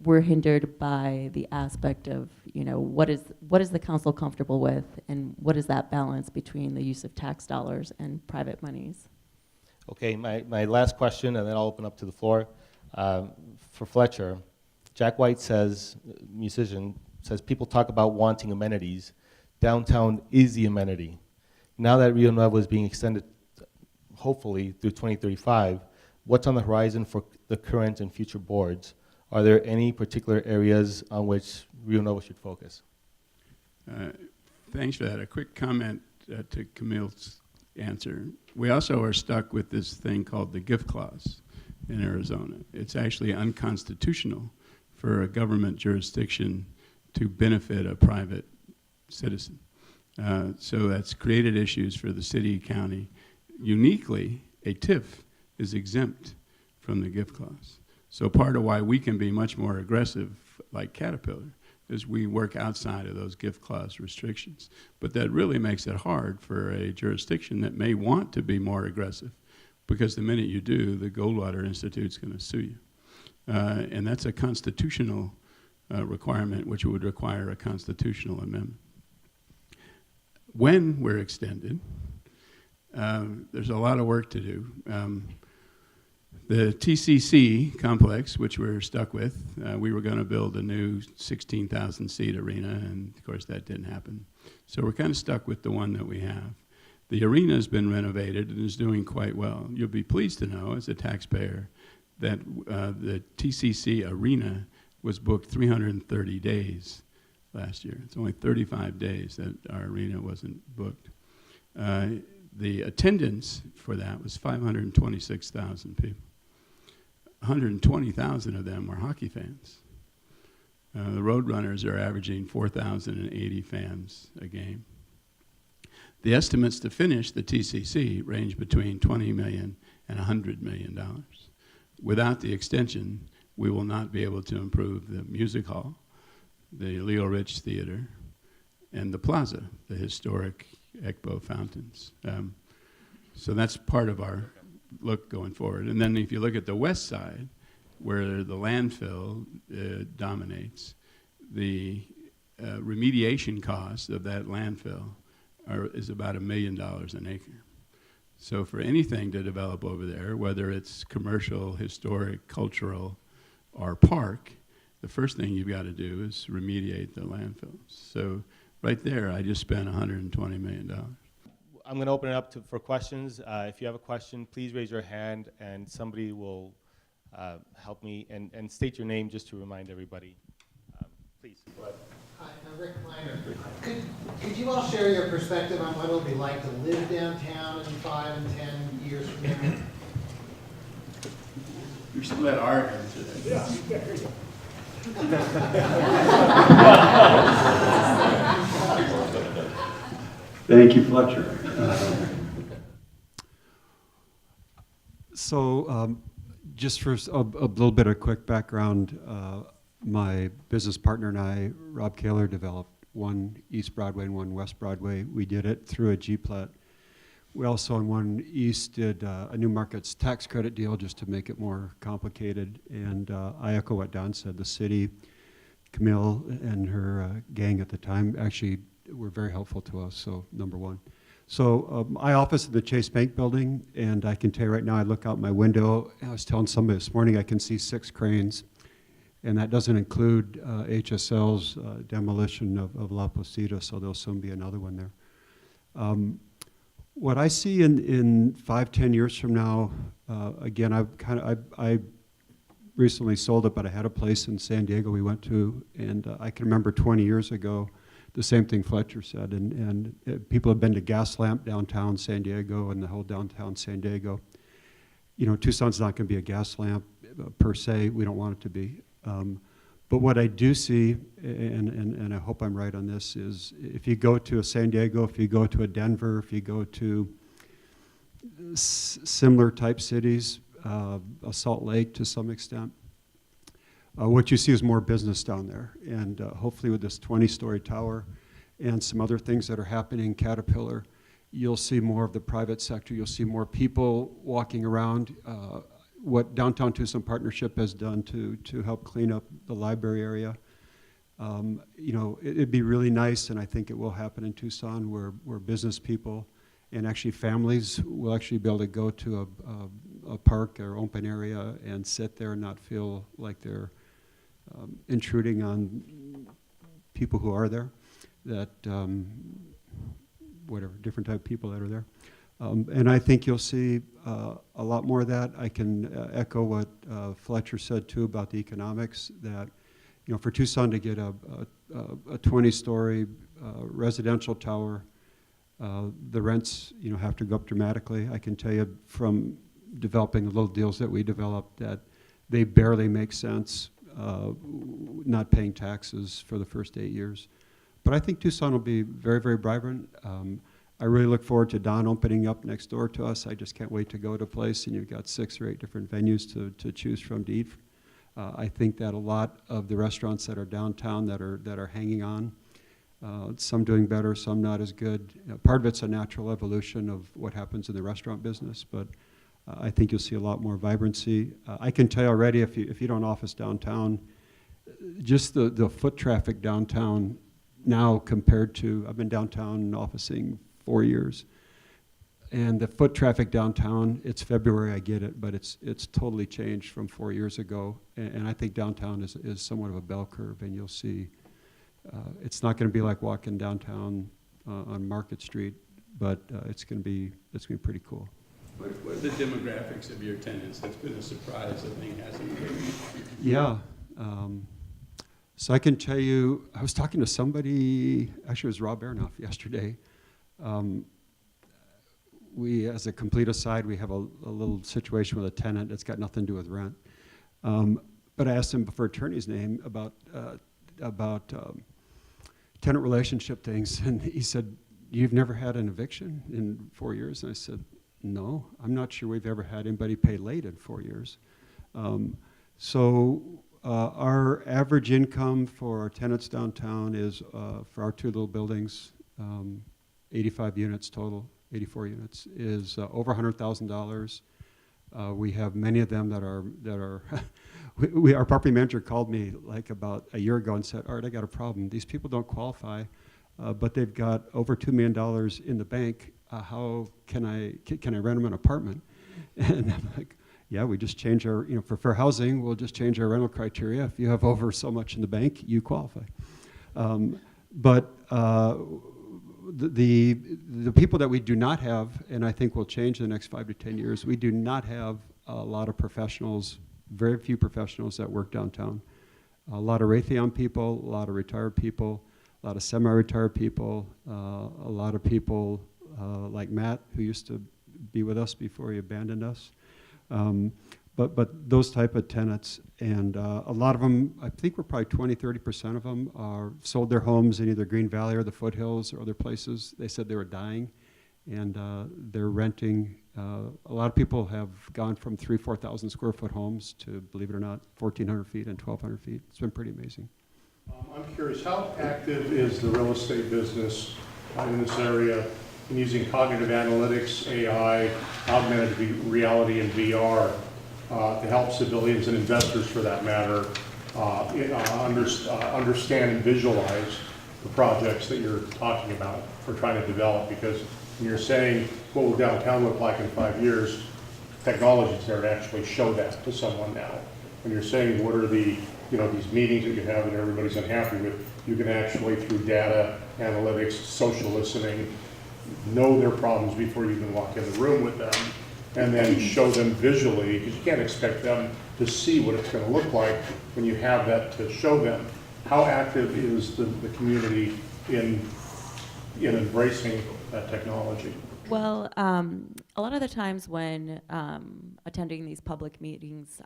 we're hindered by the aspect of, what is the council comfortable with, and what is that balance between the use of tax dollars and private monies? Okay, my last question, and then I'll open up to the floor. For Fletcher, Jack White says, musician, says people talk about wanting amenities. Downtown is the amenity. Now that Rio Nuevo is being extended, hopefully through 2035, what's on the horizon for the current and future boards? Are there any particular areas on which Rio Nuevo should focus? Thanks for that. A quick comment to Camille's answer. We also are stuck with this thing called the gift clause in Arizona. It's actually unconstitutional for a government jurisdiction to benefit a private citizen. So that's created issues for the city, county. Uniquely, a TIF is exempt from the gift clause. So part of why we can be much more aggressive, like Caterpillar, is we work outside of those gift clause restrictions. But that really makes it hard for a jurisdiction that may want to be more aggressive, because the minute you do, the Goldwater Institute's going to sue you. And that's a constitutional requirement, which would require a constitutional amendment. When we're extended, there's a lot of work to do. The TCC complex, which we're stuck with, we were going to build a new 16,000 seat arena, and of course that didn't happen. So we're kind of stuck with the one that we have. The arena has been renovated and is doing quite well. You'll be pleased to know, as a taxpayer, that the TCC arena was booked 330 days last year. It's only 35 days that our arena wasn't booked. The attendance for that was 526,000 people. 120,000 of them were hockey fans. The Roadrunners are averaging 4,080 fans a game. The estimates to finish the TCC range between $20 million and $100 million. Without the extension, we will not be able to improve the music hall, the Leo Rich Theater, and the plaza, the historic Ekbo fountains. So that's part of our look going forward. And then if you look at the west side, where the landfill dominates, the remediation cost of that landfill is about $1 million an acre. So for anything to develop over there, whether it's commercial, historic, cultural, or park, the first thing you've got to do is remediate the landfills. So right there, I just spent $120 million. I'm going to open it up for questions. If you have a question, please raise your hand, and somebody will help me. And state your name just to remind everybody. Please. Hi, I'm Rick Kleiner. Could you all share your perspective on what it'll be like to live downtown in 5 and 10 years from now? We should let Art answer that. Yeah. Thank you, Fletcher. Just for a little bit of quick background, my business partner and I, Rob Kaler, developed one East Broadway and one West Broadway. We did it through a G-Plat. We also, on one East, did a New Markets tax credit deal just to make it more complicated. And I echo what Don said. The city, Camille and her gang at the time actually were very helpful to us, so number one. So I office in the Chase Bank building, and I can tell you right now, I look out my window, I was telling somebody this morning, I can see 6 cranes, and that doesn't include HSL's demolition of La Posita, so there'll soon be another one there. What I see in 5-10 years from now, again, I recently sold it, but I had a place in San Diego we went to, and I can remember 20 years ago, the same thing Fletcher said, and people have been to Gaslamp downtown San Diego and the whole downtown San Diego. You know, Tucson's not going to be a Gaslamp per se. We don't want it to be. But what I do see, and I hope I'm right on this, is if you go to a San Diego, if you go to a Denver, if you go to similar type cities, a Salt Lake to some extent, what you see is more business down there. And hopefully with this 20-story tower and some other things that are happening in Caterpillar, you'll see more of the private sector. You'll see more people walking around. What Downtown Tucson Partnership has done to help clean up the library area. You know, it'd be really nice, and I think it will happen in Tucson, where business people and actually families will actually be able to go to a park or open area and sit there and not feel like they're intruding on people who are there, that whatever, different type of people that are there. And I think you'll see a lot more of that. I can echo what Fletcher said too about the economics, that, you know, for Tucson to get a 20-story residential tower, the rents, you know, have to go up dramatically. I can tell you from developing the little deals that we developed that they barely make sense, not paying taxes for the first 8 years. But I think Tucson will be very, very vibrant. I really look forward to Don opening up next door to us. I just can't wait to go to a place and you've got 6 or 8 different venues to choose from to eat. I think that a lot of the restaurants that are downtown that are hanging on, some doing better, some not as good. Part of it's a natural evolution of what happens in the restaurant business, but I think you'll see a lot more vibrancy. I can tell you already, if you don't office downtown, just the foot traffic downtown now compared to, I've been downtown officing 4 years. and the foot traffic downtown, it's February, I get it, but it's totally changed from 4 years ago. And I think downtown is somewhat of a bell curve, and you'll see it's not going to be like walking downtown on Market Street, but it's going to be pretty cool. What are the demographics of your tenants? That's been a surprise, I think, hasn't it? Yeah. So I can tell you, I was talking to somebody, actually it was Rob Aronoff yesterday. We, as a complete aside, we have a little situation with a tenant that's got nothing to do with rent. But I asked him for attorney's name about tenant relationship things, and he said, "You've never had an eviction in 4 years?" And I said, "No, I'm not sure we've ever had anybody pay late in 4 years." Our average income for our tenants downtown is, for our 2 little buildings, 85 units total, 84 units, is over $100,000. We have many of them that are our property manager called me like about a year ago and said, "Art, I got a problem. These people don't qualify, but they've got over $2 million in the bank. How can I rent them an apartment?" And I'm like, "Yeah, we just change our, for fair housing, we'll just change our rental criteria. If you have over so much in the bank, you qualify." The people that we do not have, and I think will change in the next 5 to 10 years, we do not have a lot of professionals, very few professionals that work downtown. A lot of Raytheon people, a lot of retired people, a lot of semi-retired people, a lot of people like Matt, who used to be with us before he abandoned us. But those type of tenants, and a lot of them, I think we're probably 20–30% of them are sold their homes in either Green Valley or the foothills or other places. They said they were dying, and they're renting. A lot of people have gone from 3,000–4,000 square foot homes to, believe it or not, 1,400 feet and 1,200 feet. It's been pretty amazing. I'm curious, how active is the real estate business in this area in using cognitive analytics, AI, augmented reality, and VR to help civilians and investors, for that matter, understand and visualize the projects that you're talking about or trying to develop? Because when you're saying what will downtown look like in 5 years, technology's there to actually show that to someone now. When you're saying what are the these meetings that you have and everybody's unhappy with, you can actually, through data, analytics, social listening, know their problems before you even walk in the room with them, and then show them visually, because you can't expect them to see what it's going to look like when you have that to show them. How active is the community in embracing that technology? Well, a lot of the times when attending these public meetings,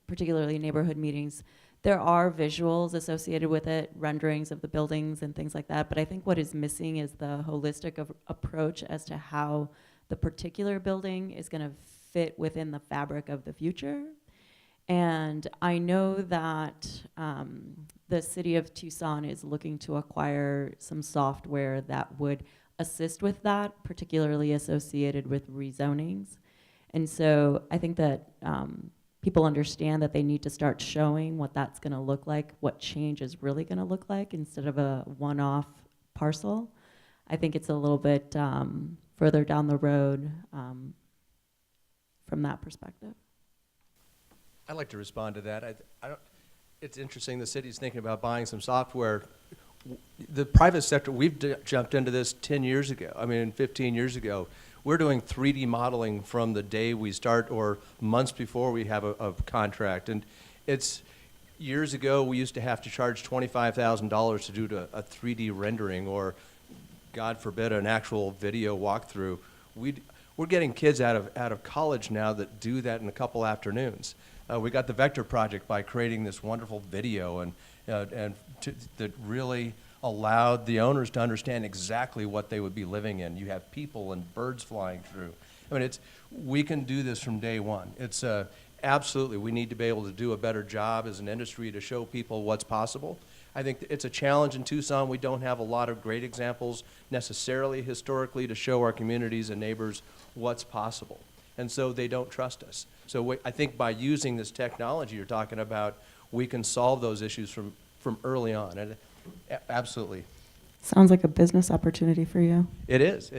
particularly neighborhood meetings, there are visuals associated with it, renderings of the buildings and things like that. But I think what is missing is the holistic approach as to how the particular building is going to fit within the fabric of the future. And I know that the city of Tucson is looking to acquire some software that would assist with that, particularly associated with rezonings. And so I think that people understand that they need to start showing what that's going to look like, what change is really going to look like, instead of a one-off parcel. I think it's a little bit further down the road from that perspective. I'd like to respond to that. It's interesting, the city's thinking about buying some software. The private sector, we've jumped into this 10 years ago, 15 years ago. We're doing 3D modeling from the day we start or months before we have a contract. And it's years ago, we used to have to charge $25,000 to do a 3D rendering or, God forbid, an actual video walkthrough. We're getting kids out of college now that do that in a couple afternoons. We got the Vector Project by creating this wonderful video that really allowed the owners to understand exactly what they would be living in. You have people and birds flying through. We can do this from day one. It's absolutely, we need to be able to do a better job as an industry to show people what's possible. I think it's a challenge in Tucson. We don't have a lot of great examples necessarily historically to show our communities and neighbors what's possible. And so they don't trust us. So I think by using this technology you're talking about, we can solve those issues from early on. And absolutely. Sounds like a business opportunity for you. It is,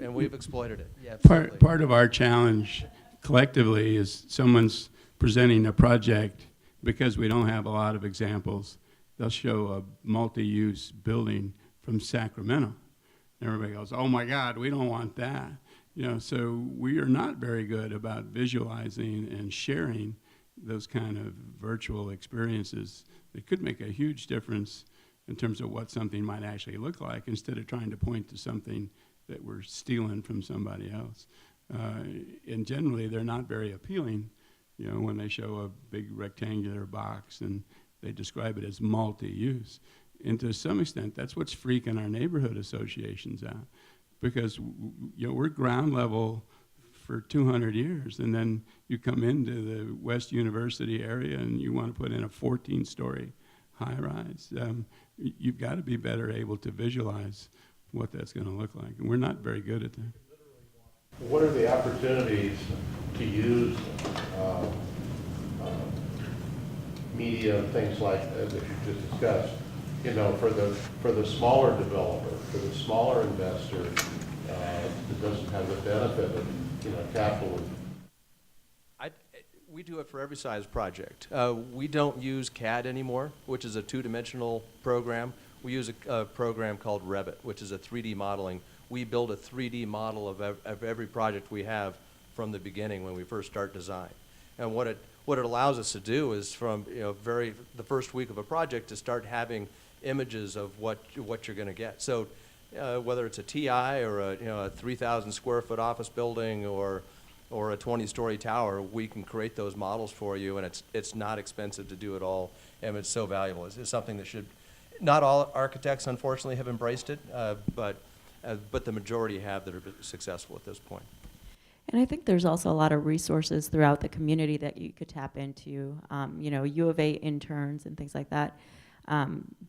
and we've exploited it. Yeah, Part, absolutely. part of our challenge collectively is someone's presenting a project, because we don't have a lot of examples, they'll show a multi-use building from Sacramento. And everybody goes, oh my God, we don't want that. You know, so we are not very good about visualizing and sharing those kind of virtual experiences that could make a huge difference in terms of what something might actually look like, instead of trying to point to something that we're stealing from somebody else. And generally, they're not very appealing, you know, when they show a big rectangular box and they describe it as multi-use. And to some extent, that's what's freaking our neighborhood associations out, because you know, we're ground level for 200 years, and then you come into the West University area and you want to put in a 14-story high-rise. You've got to be better able to visualize what that's going to look like, and we're not very good at that. What are the opportunities to use media, things like that you just discussed, you know, for the smaller developer, for the smaller investor that doesn't have the benefit of, you know, capital? We do it for every size project. We don't use CAD anymore, which is a two-dimensional program. We use a program called Revit, which is a 3D modeling. We build a 3D model of every project we have from the beginning when we first start design. And what it allows us to do is, from the first week of a project, to start having images of what you're going to get. So whether it's a TI or a 3,000 square foot office building or a 20-story tower, we can create those models for you, and it's not expensive to do it all, and it's so valuable. It's something that not all architects, unfortunately, have embraced it, but the majority have that are successful at this point. And I think there's also a lot of resources throughout the community that you could tap into. U of A interns and things like that.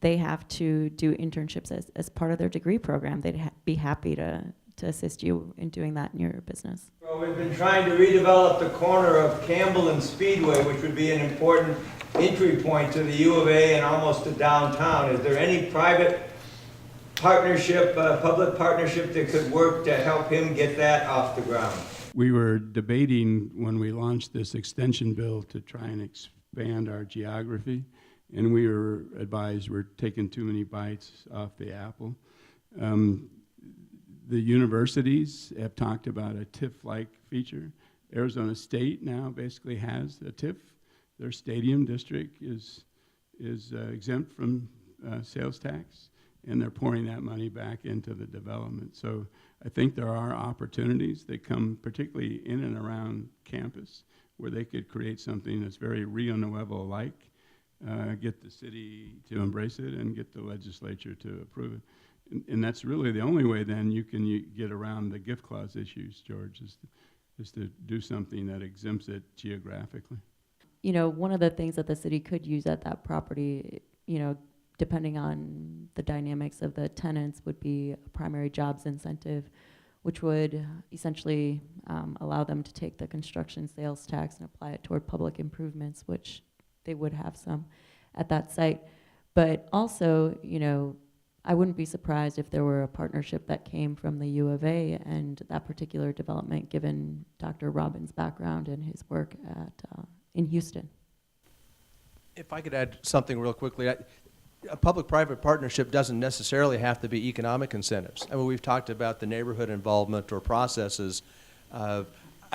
They have to do internships as part of their degree program. They'd be happy to assist you in doing that in your business. Well, we've been trying to redevelop the corner of Campbell and Speedway, which would be an important entry point to the U of A and almost to downtown. Is there any private partnership, public partnership that could work to help him get that off the ground? We were debating when we launched this extension bill to try and expand our geography, and we were advised we're taking too many bites off the apple. The universities have talked about a TIF-like feature. Arizona State now basically has a TIF. Their stadium district is exempt from sales tax, and they're pouring that money back into the development. So I think there are opportunities that come particularly in and around campus where they could create something that's very Rio Nuevo-like, get the city to embrace it and get the legislature to approve it. And that's really the only way then you can get around the gift clause issues, George, is to do something that exempts it geographically. One of the things that the city could use at that property, depending on the dynamics of the tenants, would be a primary jobs incentive, which would essentially allow them to take the construction sales tax and apply it toward public improvements, which they would have some at that site. But also, I wouldn't be surprised if there were a partnership that came from the U of A and that particular development, given Dr. Robbins' background and his work in Houston. If I could add something real quickly, a public-private partnership doesn't necessarily have to be economic incentives. I mean, we've talked about the neighborhood involvement or processes. I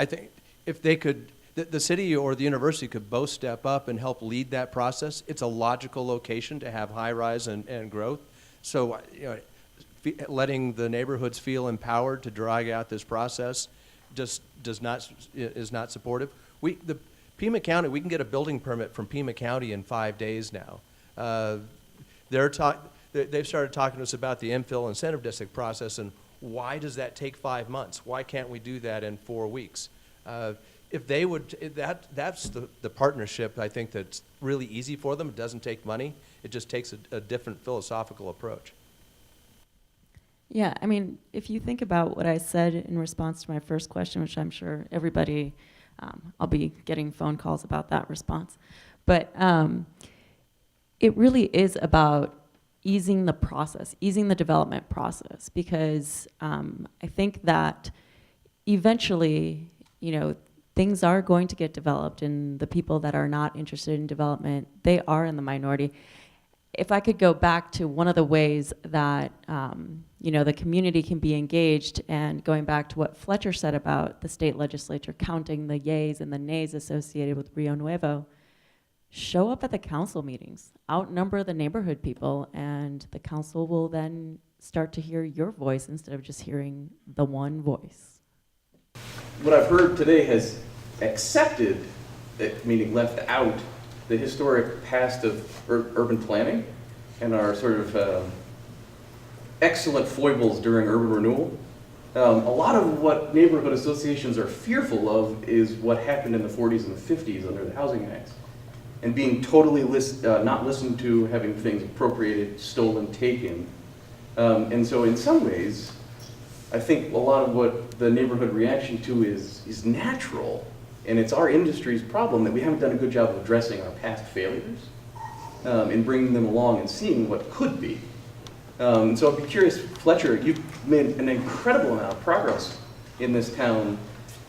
think if they could, the city or the university could both step up and help lead that process. It's a logical location to have high-rise and growth. So, letting the neighborhoods feel empowered to drag out this process just is not supportive. Pima County, we can get a building permit from Pima County in 5 days now. They've started talking to us about the infill incentive district process, and why does that take 5 months? Why can't we do that in 4 weeks? If they would, that's the partnership, I think, that's really easy for them. It doesn't take money. It just takes a different philosophical approach. Yeah, I mean, if you think about what I said in response to my first question, which I'm sure everybody, I'll be getting phone calls about that response. But it really is about, easing the process, easing the development process, because I think that eventually, you know, things are going to get developed, and the people that are not interested in development, they are in the minority. If I could go back to one of the ways that you know, the community can be engaged, and going back to what Fletcher said about the state legislature counting the yays and the nays associated with Rio Nuevo, show up at the council meetings, outnumber the neighborhood people, and the council will then start to hear your voice instead of just hearing the one voice. What I've heard today has accepted, meaning left out, the historic past of urban planning and our sort of excellent foibles during urban renewal. A lot of what neighborhood associations are fearful of is what happened in the 40s and the 50s under the Housing Acts, and being totally not listened to, having things appropriated, stolen, taken. And so in some ways, I think a lot of what the neighborhood reaction to is natural, and it's our industry's problem that we haven't done a good job of addressing our past failures and bringing them along and seeing what could be. So I'd be curious, Fletcher, you've made an incredible amount of progress in this town.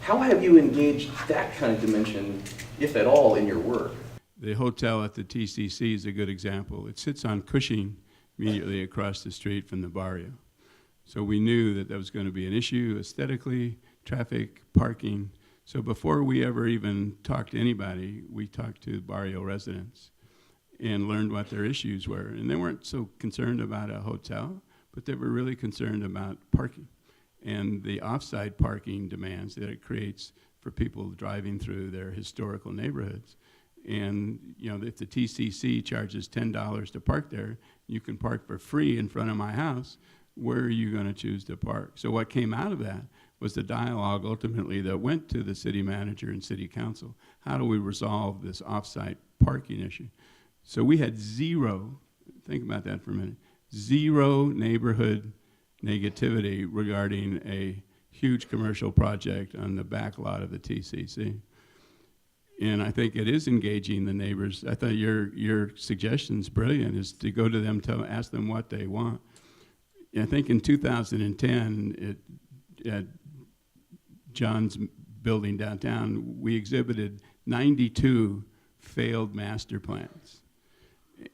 How have you engaged that kind of dimension, if at all, in your work? The hotel at the TCC is a good example. It sits on Cushing, immediately across the street from the barrio. So we knew that that was going to be an issue aesthetically, traffic, parking. So before we ever even talked to anybody, we talked to barrio residents and learned what their issues were. And they weren't so concerned about a hotel, but they were really concerned about parking and the off-site parking demands that it creates for people driving through their historical neighborhoods. And you know, if the TCC charges $10 to park there, you can park for free in front of my house. Where are you going to choose to park? So what came out of that was the dialogue ultimately that went to the city manager and city council. How do we resolve this off-site parking issue? So we had zero, think about that for a minute, zero neighborhood negativity regarding a huge commercial project on the back lot of the TCC. And I think it is engaging the neighbors. I thought your suggestion's brilliant, is to go to them, ask them what they want. I think in 2010, at John's building downtown, we exhibited 92 failed master plans.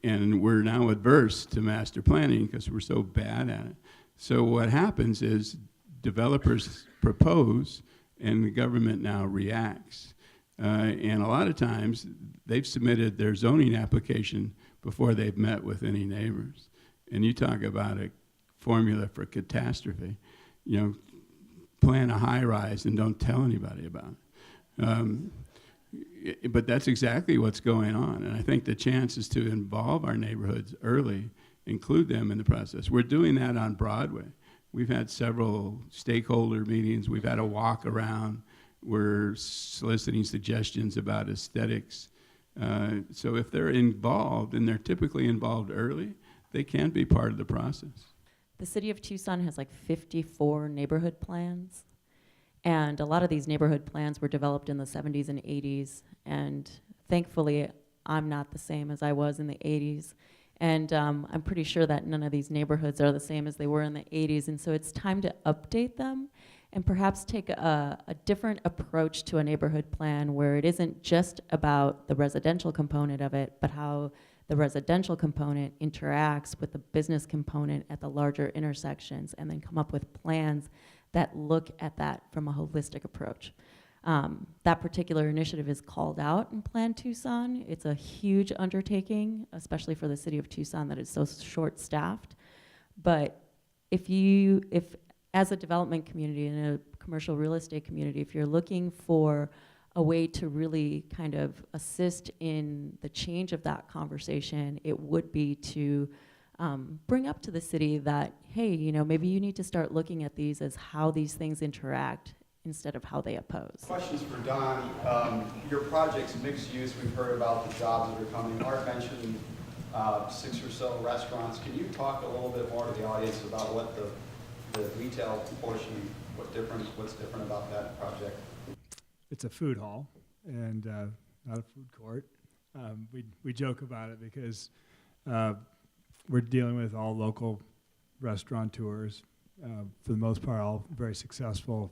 And we're now adverse to master planning because we're so bad at it. So what happens is developers propose and the government now reacts. And a lot of times they've submitted their zoning application before they've met with any neighbors. And you talk about a formula for catastrophe. You know, plan a high rise and don't tell anybody about it. But that's exactly what's going on. And I think the chance is to involve our neighborhoods early, include them in the process. We're doing that on Broadway. We've had several stakeholder meetings. We've had a walk around. We're soliciting suggestions about aesthetics. So if they're involved, and they're typically involved early, they can be part of the process. The city of Tucson has like 54 neighborhood plans. And a lot of these neighborhood plans were developed in the 70s and 80s. And thankfully, I'm not the same as I was in the 80s. And I'm pretty sure that none of these neighborhoods are the same as they were in the 80s. And so it's time to update them and perhaps take a different approach to a neighborhood plan where it isn't just about the residential component of it, but how the residential component interacts with the business component at the larger intersections, and then come up with plans that look at that from a holistic approach. That particular initiative is called out in Plan Tucson. It's a huge undertaking, especially for the city of Tucson that is so short-staffed. But if as a development community and a commercial real estate community, if you're looking for a way to really kind of assist in the change of that conversation, it would be to bring up to the city that, hey, you know, maybe you need to start looking at these as how these things interact instead of how they oppose. Questions for Don. Your project's mixed use. We've heard about the jobs that are coming. Art mentioned 6 or so restaurants. Can you talk a little bit more to the audience about what the retail portion, what's different about that project? It's a food hall and not a food court. We joke about it because we're dealing with all local restaurateurs, for the most part, all very successful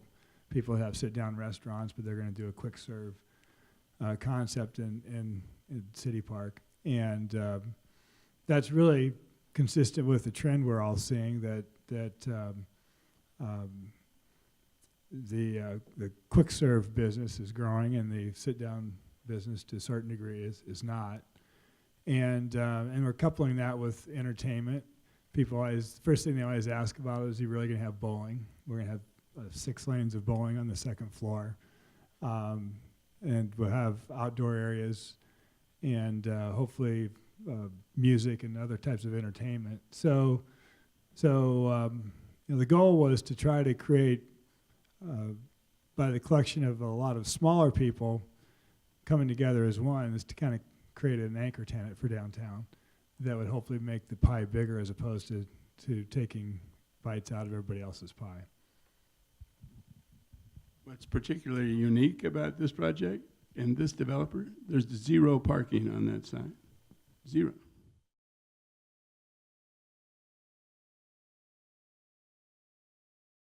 people who have sit-down restaurants, but they're going to do a quick serve concept in City Park. And that's really consistent with the trend we're all seeing, that the quick serve business is growing and the sit-down business to a certain degree is not. And we're coupling that with entertainment. People always, first thing they always ask about is, are you really going to have bowling? We're going to have 6 lanes of bowling on the second floor. And we'll have outdoor areas and hopefully music and other types of entertainment. So the goal was to try to create, by the collection of a lot of smaller people coming together as one, is to kind of create an anchor tenant for downtown that would hopefully make the pie bigger as opposed to taking bites out of everybody else's pie. What's particularly unique about this project and this developer, there's 0 parking on that side. 0.